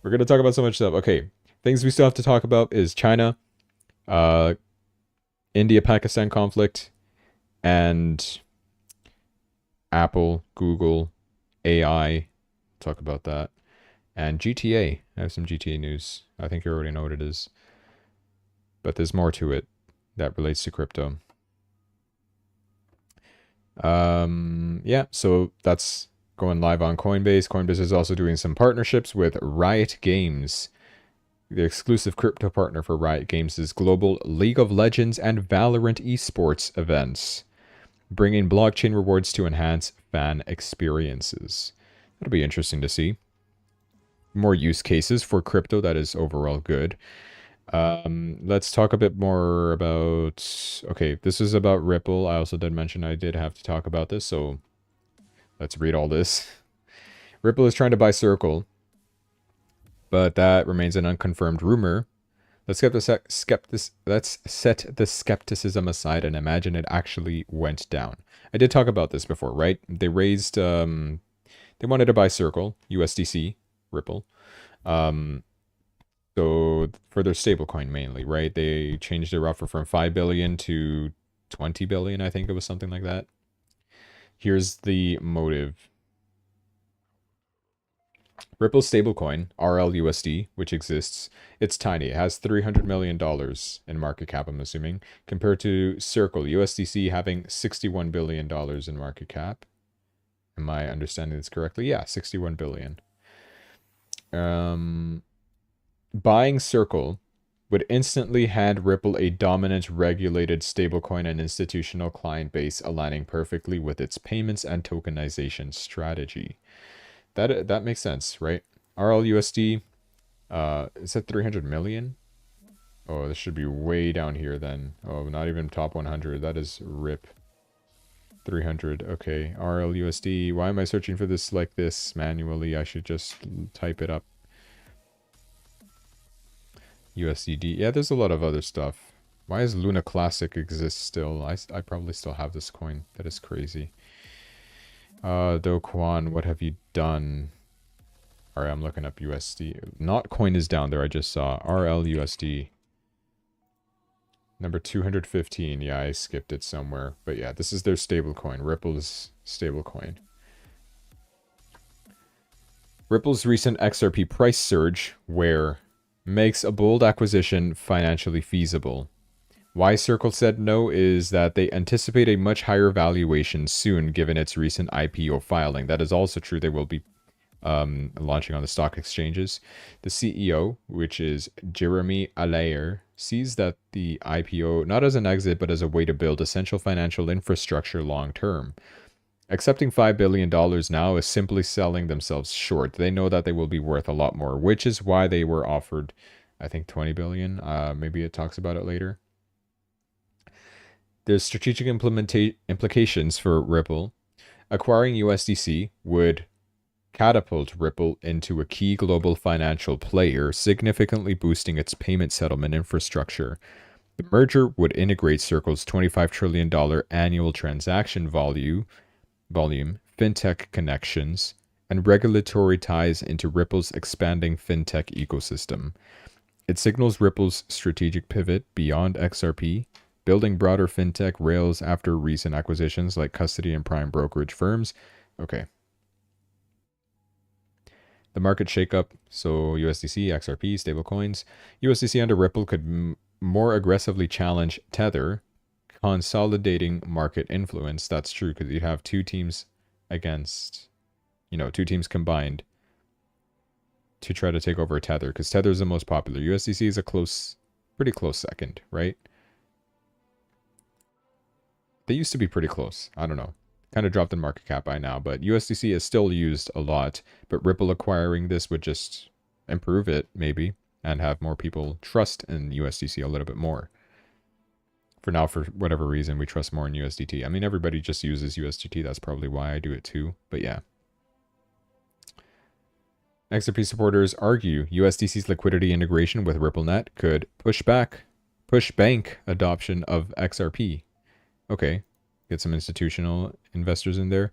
We're going to talk about so much stuff. Okay, things we still have to talk about is China, India-Pakistan conflict, and Apple, Google, AI. Talk about that. And GTA. I have some GTA news. I think you already know what it is. But there's more to it that relates to crypto. Yeah, so that's going live on Coinbase. Coinbase is also doing some partnerships with Riot Games. The exclusive crypto partner for Riot Games is global League of Legends and Valorant esports events, bringing blockchain rewards to enhance fan experiences. That'll be interesting to see. More use cases for crypto, that is overall good. Let's talk a bit more about... Okay, this is about Ripple. I also did mention I did have to talk about this, so let's read all this. Ripple is trying to buy Circle, but that remains an unconfirmed rumor. Let's set the skepticism aside and imagine it actually went down. I did talk about this before, right? They wanted to buy Circle, USDC, Ripple. Um, so for their stablecoin mainly, right? They changed their offer from 5 billion to 20 billion, I think it was something like that. Here's the motive. Ripple's stablecoin, RLUSD, which exists, it's tiny. It has $300 million in market cap, I'm assuming, compared to Circle, USDC, having $61 billion in market cap. Am I understanding this correctly? Yeah, 61 billion. Buying Circle would instantly hand Ripple a dominant regulated stablecoin and institutional client base, aligning perfectly with its payments and tokenization strategy. That makes sense, right? RLUSD, is that 300 million? Oh, this should be way down here then. Oh, not even top 100. That is RIP. 300. Okay, RLUSD. Why am I searching for this like this manually? I should just type it up. USDD. Yeah, there's a lot of other stuff. Why does Luna Classic exist still? I probably still have this coin. That is crazy. Do Kwon, what have you done? Alright, I'm looking up USD. Not coin is down there, I just saw. RLUSD. Number 215. Yeah, I skipped it somewhere. But yeah, this is their stablecoin. Ripple's stablecoin. Ripple's recent XRP price surge, where makes a bold acquisition financially feasible. Why Circle said no is that they anticipate a much higher valuation soon given its recent IPO filing. That is also true. They will be launching on the stock exchanges. The CEO, which is Jeremy Allaire, sees that the IPO not as an exit but as a way to build essential financial infrastructure long term. Accepting $5 billion now is simply selling themselves short. They know that they will be worth a lot more, which is why they were offered, I think, 20 billion. Maybe it talks about it later. There's strategic implications for Ripple. Acquiring USDC would catapult Ripple into a key global financial player, significantly boosting its payment settlement infrastructure. The merger would integrate Circle's $25 trillion annual transaction volume, fintech connections, and regulatory ties into Ripple's expanding fintech ecosystem. It signals Ripple's strategic pivot beyond XRP, building broader fintech rails after recent acquisitions like custody and prime brokerage firms. Okay. The market shakeup, so USDC, XRP, stablecoins. USDC under Ripple could more aggressively challenge Tether, consolidating market influence. That's true, because you have two teams against, two teams combined to try to take over Tether, because Tether is the most popular. USDC is a pretty close second, right? They used to be pretty close. I don't know. Kind of dropped in market cap by now, but USDC is still used a lot. But Ripple acquiring this would just improve it, maybe, and have more people trust in USDC a little bit more. For now, for whatever reason, we trust more in USDT. I mean, everybody just uses USDT. That's probably why I do it too. But yeah. XRP supporters argue USDC's liquidity integration with RippleNet could push bank adoption of XRP. Okay, get some institutional investors in there.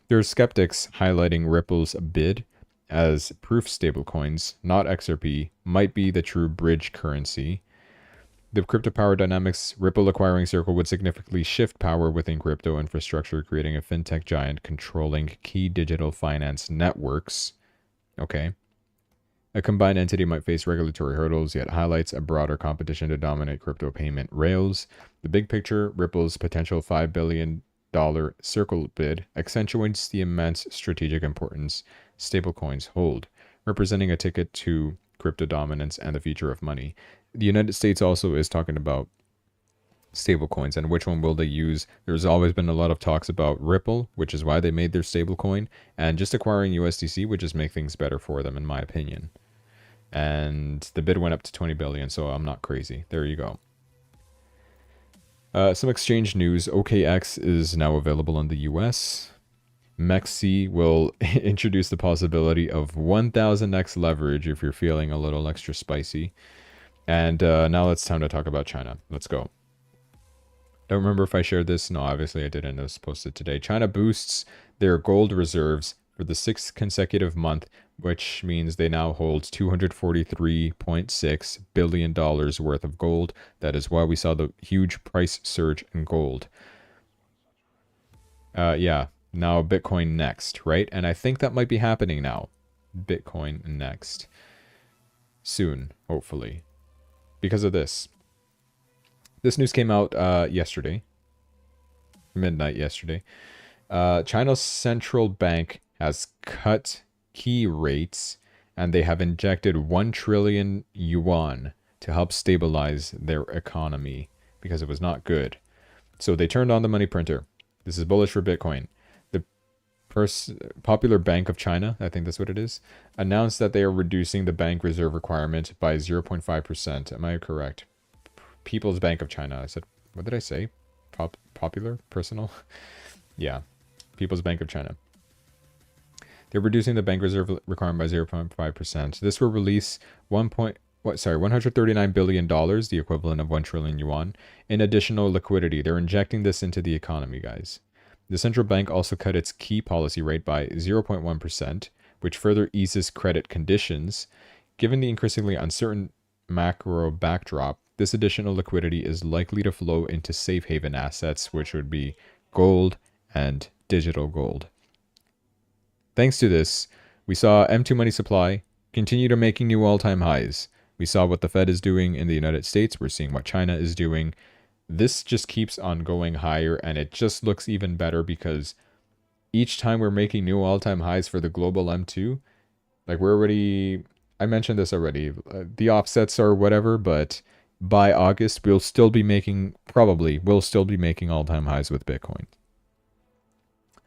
There are skeptics highlighting Ripple's bid as proof stablecoins, not XRP, might be the true bridge currency. The crypto power dynamics, Ripple acquiring Circle would significantly shift power within crypto infrastructure, creating a fintech giant controlling key digital finance networks. Okay. A combined entity might face regulatory hurdles, yet highlights a broader competition to dominate crypto payment rails. The big picture, Ripple's potential $5 billion Circle bid accentuates the immense strategic importance stablecoins hold, representing a ticket to crypto dominance and the future of money. The United States also is talking about stablecoins and which one will they use. There's always been a lot of talks about Ripple, which is why they made their stablecoin, and just acquiring USDC would just make things better for them, in my opinion. And the bid went up to 20 billion, so I'm not crazy. There you go. Some exchange news. OKX is now available in the US. MEXC will introduce the possibility of 1000x leverage if you're feeling a little extra spicy. And now it's time to talk about China. Let's go. Don't remember if I shared this. No, obviously I didn't. It was posted today. China boosts their gold reserves for the 6th consecutive month, which means they now hold $243.6 billion worth of gold. That is why we saw the huge price surge in gold. Yeah, now Bitcoin next, right? And I think that might be happening now. Bitcoin next. Soon, hopefully. Because of this. This news came out yesterday. Midnight yesterday. China's central bank has cut key rates and they have injected 1 trillion yuan to help stabilize their economy because it was not good. So they turned on the money printer. This is bullish for Bitcoin. The Popular Bank of China, I think that's what it is, announced that they are reducing the bank reserve requirement by 0.5%. Am I correct? People's Bank of China. I said, what did I say? Popular? Personal? Yeah. People's Bank of China. They're reducing the bank reserve requirement by 0.5%. This will release $139 billion, the equivalent of 1 trillion yuan, in additional liquidity. They're injecting this into the economy, guys. The central bank also cut its key policy rate by 0.1%, which further eases credit conditions. Given the increasingly uncertain macro backdrop, this additional liquidity is likely to flow into safe haven assets, which would be gold and digital gold. Thanks to this, we saw M2 money supply continue to making new all-time highs. We saw what the Fed is doing in the United States. We're seeing what China is doing. This just keeps on going higher, and it just looks even better because each time we're making new all-time highs for the global M2, like we're already, I mentioned this already, the offsets are whatever, but by August, we'll still be making all-time highs with Bitcoin.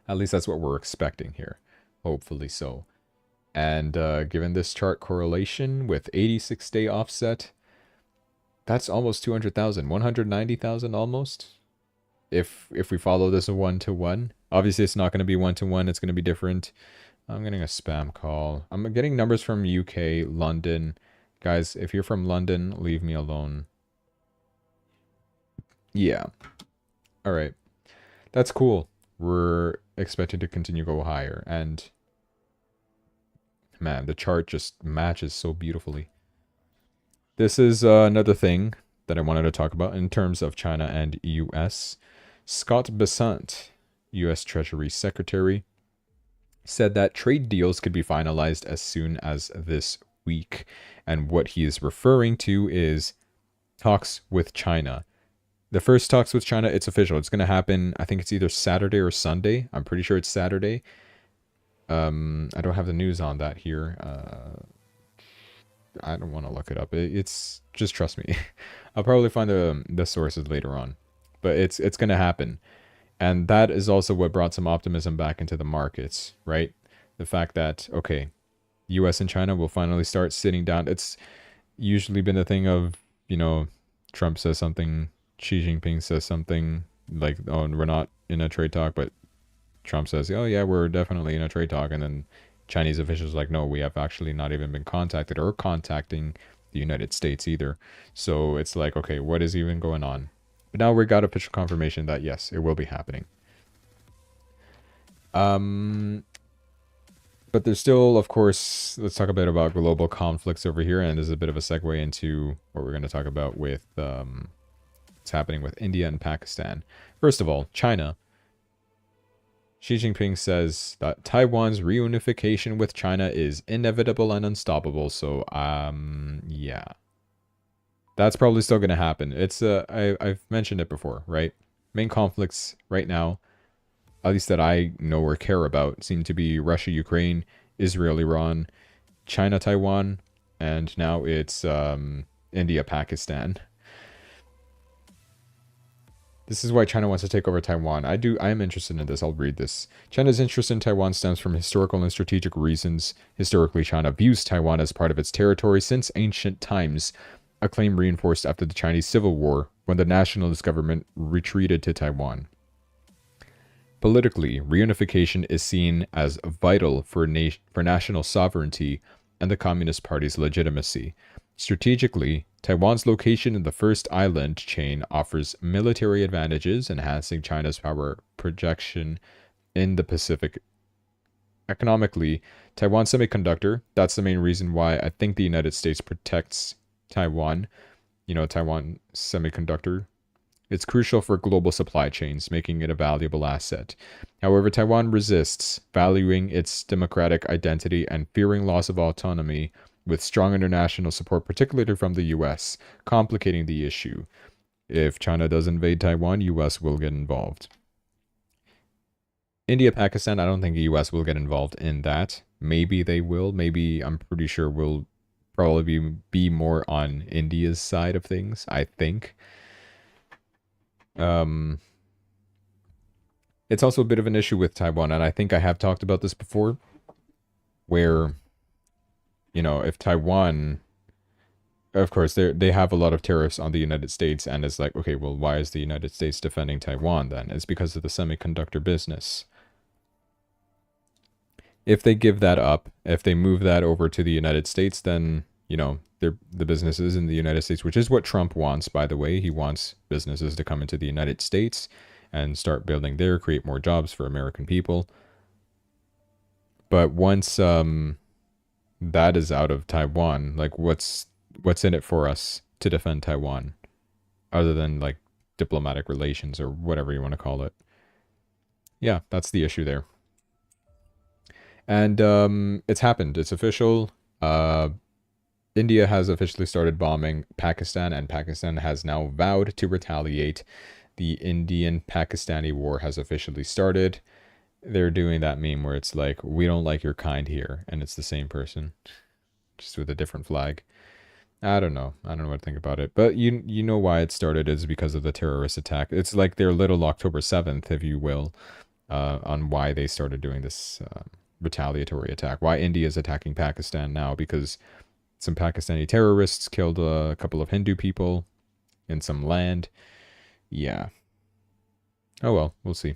At least that's what we're expecting here. Hopefully so. And given this chart correlation with 86-day offset, that's almost 200,000, 190,000 almost. If we follow this 1-to-1, obviously it's not going to be 1-to-1. It's going to be different. I'm getting a spam call. I'm getting numbers from UK, London. Guys, if you're from London, leave me alone. Yeah. All right. That's cool. We're expected to continue to go higher. And man, the chart just matches so beautifully. This is another thing that I wanted to talk about in terms of China and US. Scott Bessent, US Treasury Secretary, said that trade deals could be finalized as soon as this week. And what he is referring to is talks with China. The first talks with China, it's official. It's going to happen, I think it's either Saturday or Sunday. I'm pretty sure it's Saturday. I don't have the news on that here. I don't want to look it up. It's just trust me. I'll probably find the sources later on. But it's going to happen. And that is also what brought some optimism back into the markets, right? The fact that, okay, US and China will finally start sitting down. It's usually been a thing of, you know, Trump says something, Xi Jinping says something like, oh, we're not in a trade talk, but Trump says, oh yeah, we're definitely in a trade talk. And then Chinese officials are like, no, we have actually not even been contacted or contacting the United States either. So it's like, okay, what is even going on? But now we got official confirmation that yes, it will be happening. But there's still, of course, let's talk a bit about global conflicts over here. And this is a bit of a segue into what we're going to talk about with what's happening with India and Pakistan. First of all, China. Xi Jinping says that Taiwan's reunification with China is inevitable and unstoppable. So, yeah. That's probably still going to happen. It's I've mentioned it before, right? Main conflicts right now, at least that I know or care about, seem to be Russia, Ukraine, Israel, Iran, China, Taiwan, and now it's India, Pakistan. This is why China wants to take over Taiwan. I am interested in this. I'll read this. China's interest in Taiwan stems from historical and strategic reasons. Historically, China views Taiwan as part of its territory since ancient times, a claim reinforced after the Chinese Civil War when the nationalist government retreated to Taiwan. Politically, reunification is seen as vital for national sovereignty and the Communist Party's legitimacy. Strategically, Taiwan's location in the first island chain offers military advantages, enhancing China's power projection in the Pacific. Economically, Taiwan Semiconductor, that's the main reason why I think the United States protects Taiwan. Taiwan Semiconductor. It's crucial for global supply chains, making it a valuable asset. However, Taiwan resists, valuing its democratic identity and fearing loss of autonomy, with strong international support, particularly from the US, complicating the issue. If China does invade Taiwan, US will get involved. India, Pakistan, I don't think the US will get involved in that. Maybe they will. Maybe, I'm pretty sure we'll probably be more on India's side of things, I think. It's also a bit of an issue with Taiwan, and I think I have talked about this before, where, if Taiwan, of course, they have a lot of tariffs on the United States, and it's like, okay, well, why is the United States defending Taiwan then? It's because of the semiconductor business. If they give that up, if they move that over to the United States, then, the businesses in the United States, which is what Trump wants, by the way. He wants businesses to come into the United States and start building there, create more jobs for American people. But once that is out of Taiwan, like what's in it for us to defend Taiwan, other than like diplomatic relations or whatever you want to call it? Yeah, that's the issue there. And it's happened. It's official. India has officially started bombing Pakistan, and Pakistan has now vowed to retaliate. The Indian-Pakistani war has officially started. They're doing that meme where it's like, we don't like your kind here, and it's the same person, just with a different flag. I don't know what to think about it, but you know why it started is because of the terrorist attack. It's like their little October 7th, if you will, on why they started doing this retaliatory attack. Why India is attacking Pakistan now, because some Pakistani terrorists killed a couple of Hindu people in some land. Yeah. Oh well, we'll see.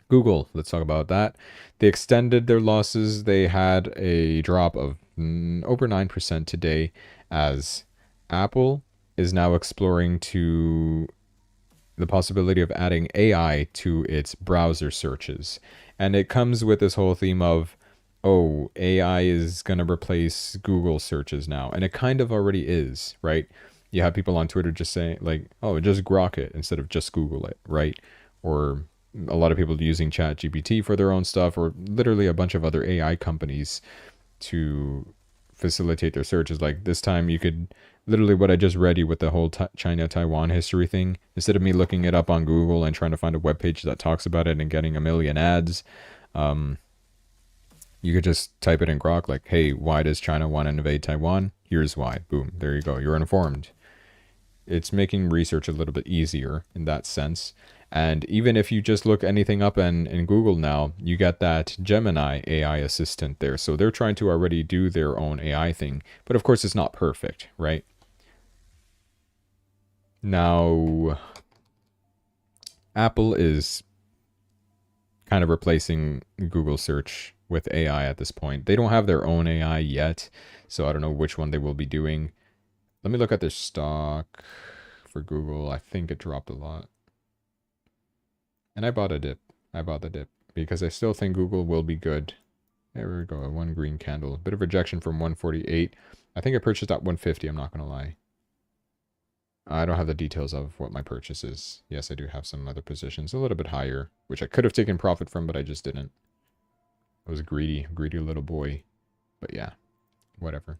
Google, let's talk about that. They extended their losses. They had a drop of over 9% today, as Apple is now exploring the possibility of adding AI to its browser searches. And it comes with this whole theme of, oh, AI is going to replace Google searches now. And it kind of already is, right? You have people on Twitter just saying, like, oh, just Grok it instead of just Google it, right? Or a lot of people using ChatGPT for their own stuff, or literally a bunch of other AI companies to facilitate their searches. Like this time you could, literally what I just read you with the whole China-Taiwan history thing, instead of me looking it up on Google and trying to find a web page that talks about it and getting a million ads, you could just type it in Grok, like, hey, why does China want to invade Taiwan? Here's why. Boom. There you go. You're informed. It's making research a little bit easier in that sense. And even if you just look anything up in Google now, you get that Gemini AI assistant there. So they're trying to already do their own AI thing. But of course, it's not perfect, right? Now, Apple is kind of replacing Google search with AI at this point. They don't have their own AI yet, so I don't know which one they will be doing. Let me look at their stock for Google. I think it dropped a lot. And I bought a dip. I bought the dip because I still think Google will be good. There we go. One green candle. Bit of rejection from 148. I think I purchased at 150. I'm not going to lie. I don't have the details of what my purchase is. Yes, I do have some other positions a little bit higher, which I could have taken profit from, but I just didn't. I was a greedy little boy. But yeah, whatever.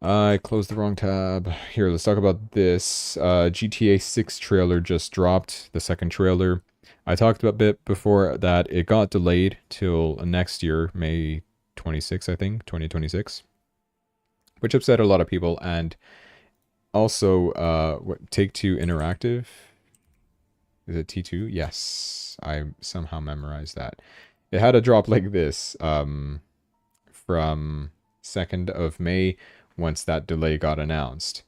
I closed the wrong tab. Here, let's talk about this. GTA 6 trailer just dropped, the second trailer. I talked about a bit before that it got delayed till next year, May 26, I think, 2026. Which upset a lot of people, and also, Take-Two Interactive? Is it T2? Yes, I somehow memorized that. It had a drop like this from 2nd of May once that delay got announced.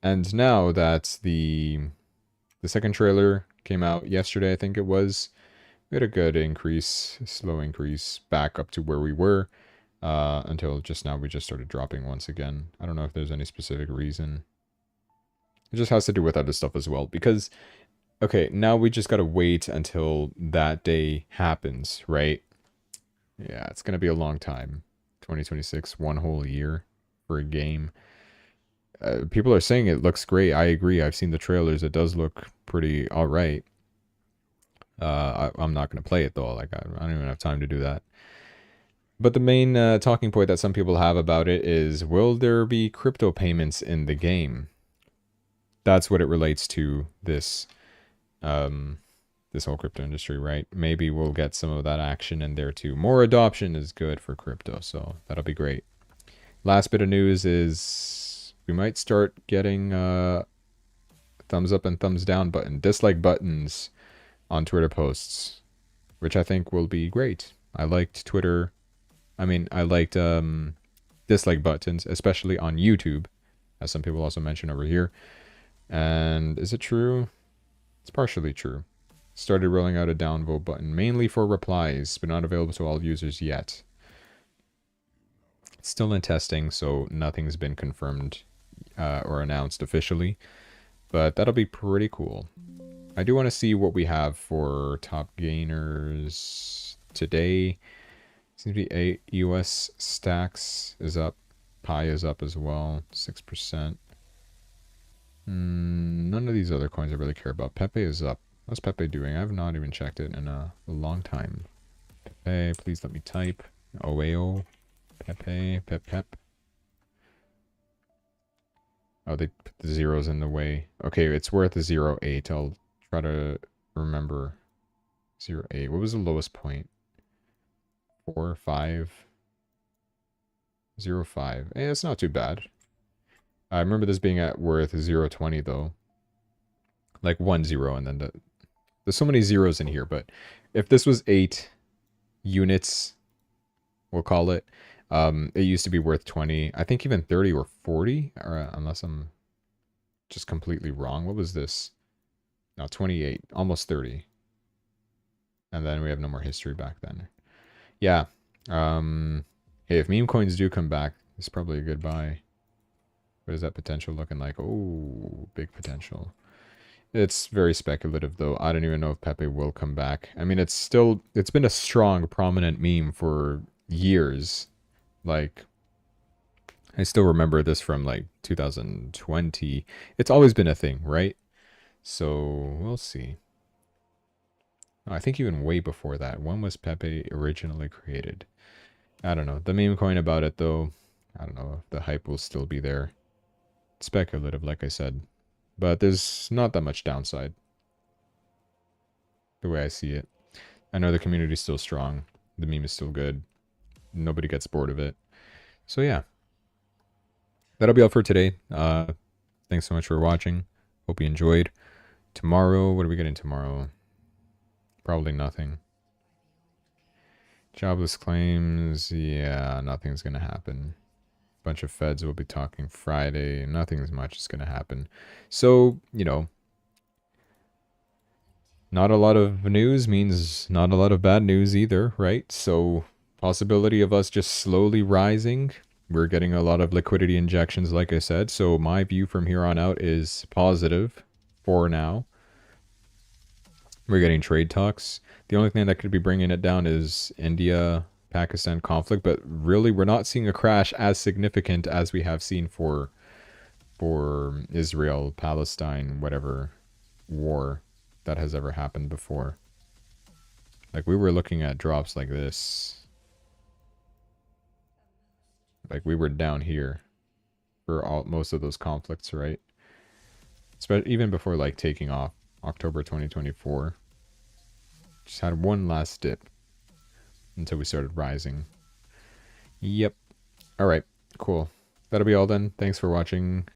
And now that the second trailer came out yesterday, I think it was, we had a good increase, slow increase back up to where we were. until just now we just started dropping once again. I don't know if there's any specific reason. It just has to do with other stuff as well. Because, okay, now we just gotta wait until that day happens, right? Yeah, it's gonna be a long time. 2026, one whole year for a game. People are saying it looks great. I agree. I've seen the trailers. It does look pretty alright. I'm not gonna play it though. Like, I don't even have time to do that. But the main talking point that some people have about it is, will there be crypto payments in the game? That's what it relates to this this whole crypto industry, right? Maybe we'll get some of that action in there too. More adoption is good for crypto, so that'll be great. Last bit of news is we might start getting thumbs up and thumbs down button, dislike buttons on Twitter posts, which I think will be great. I liked Twitter. I mean, I liked dislike buttons, especially on YouTube, as some people also mention over here. And is it true? It's partially true. Started rolling out a downvote button, mainly for replies, but not available to all users yet. It's still in testing, so nothing's been confirmed or announced officially. But that'll be pretty cool. I do want to see what we have for top gainers today. Seems to be 8 US stacks is up. Pi is up as well, 6%. None of these other coins I really care about. Pepe is up. What's Pepe doing? I have not even checked it in a long time. Pepe, please let me type. OAO. Pepe, pep. Oh, they put the zeros in the way. Okay, it's worth a 0.8. I'll try to remember. 0.8. What was the lowest point? 4, 5. 0.5. Eh, it's not too bad. I remember this being at worth 0.20 though. Like 1 0 and then there's so many zeros in here, but if this was 8 units, we'll call it, it used to be worth 20. I think even 30 or 40, or unless I'm just completely wrong. What was this? No, 28, almost 30. And then we have no more history back then. Yeah. Hey, if meme coins do come back, it's probably a good buy. What is that potential looking like? Oh, big potential. It's very speculative, though. I don't even know if Pepe will come back. I mean, it's been a strong, prominent meme for years. Like, I still remember this from, like, 2020. It's always been a thing, right? So, we'll see. Oh, I think even way before that. When was Pepe originally created? I don't know. The meme coin about it, though, I don't know if the hype will still be there. It's speculative, like I said. But there's not that much downside. The way I see it. I know the community's still strong. The meme is still good. Nobody gets bored of it. So yeah. That'll be all for today. Thanks so much for watching. Hope you enjoyed. Tomorrow, what are we getting tomorrow? Probably nothing. Jobless claims, yeah, nothing's gonna happen. Bunch of feds will be talking Friday. Nothing as much is gonna happen. So, you know, not a lot of news means not a lot of bad news either, right? So, possibility of us just slowly rising. We're getting a lot of liquidity injections, like I said. So, my view from here on out is positive for now. We're getting trade talks. The only thing that could be bringing it down is India-Pakistan conflict, but really we're not seeing a crash as significant as we have seen for Israel, Palestine, whatever war that has ever happened before. Like, we were looking at drops like this. Like, we were down here for most of those conflicts, right? Even before, like, taking off. October 2024. Just had one last dip until we started rising. Yep. Alright, cool. That'll be all then. Thanks for watching.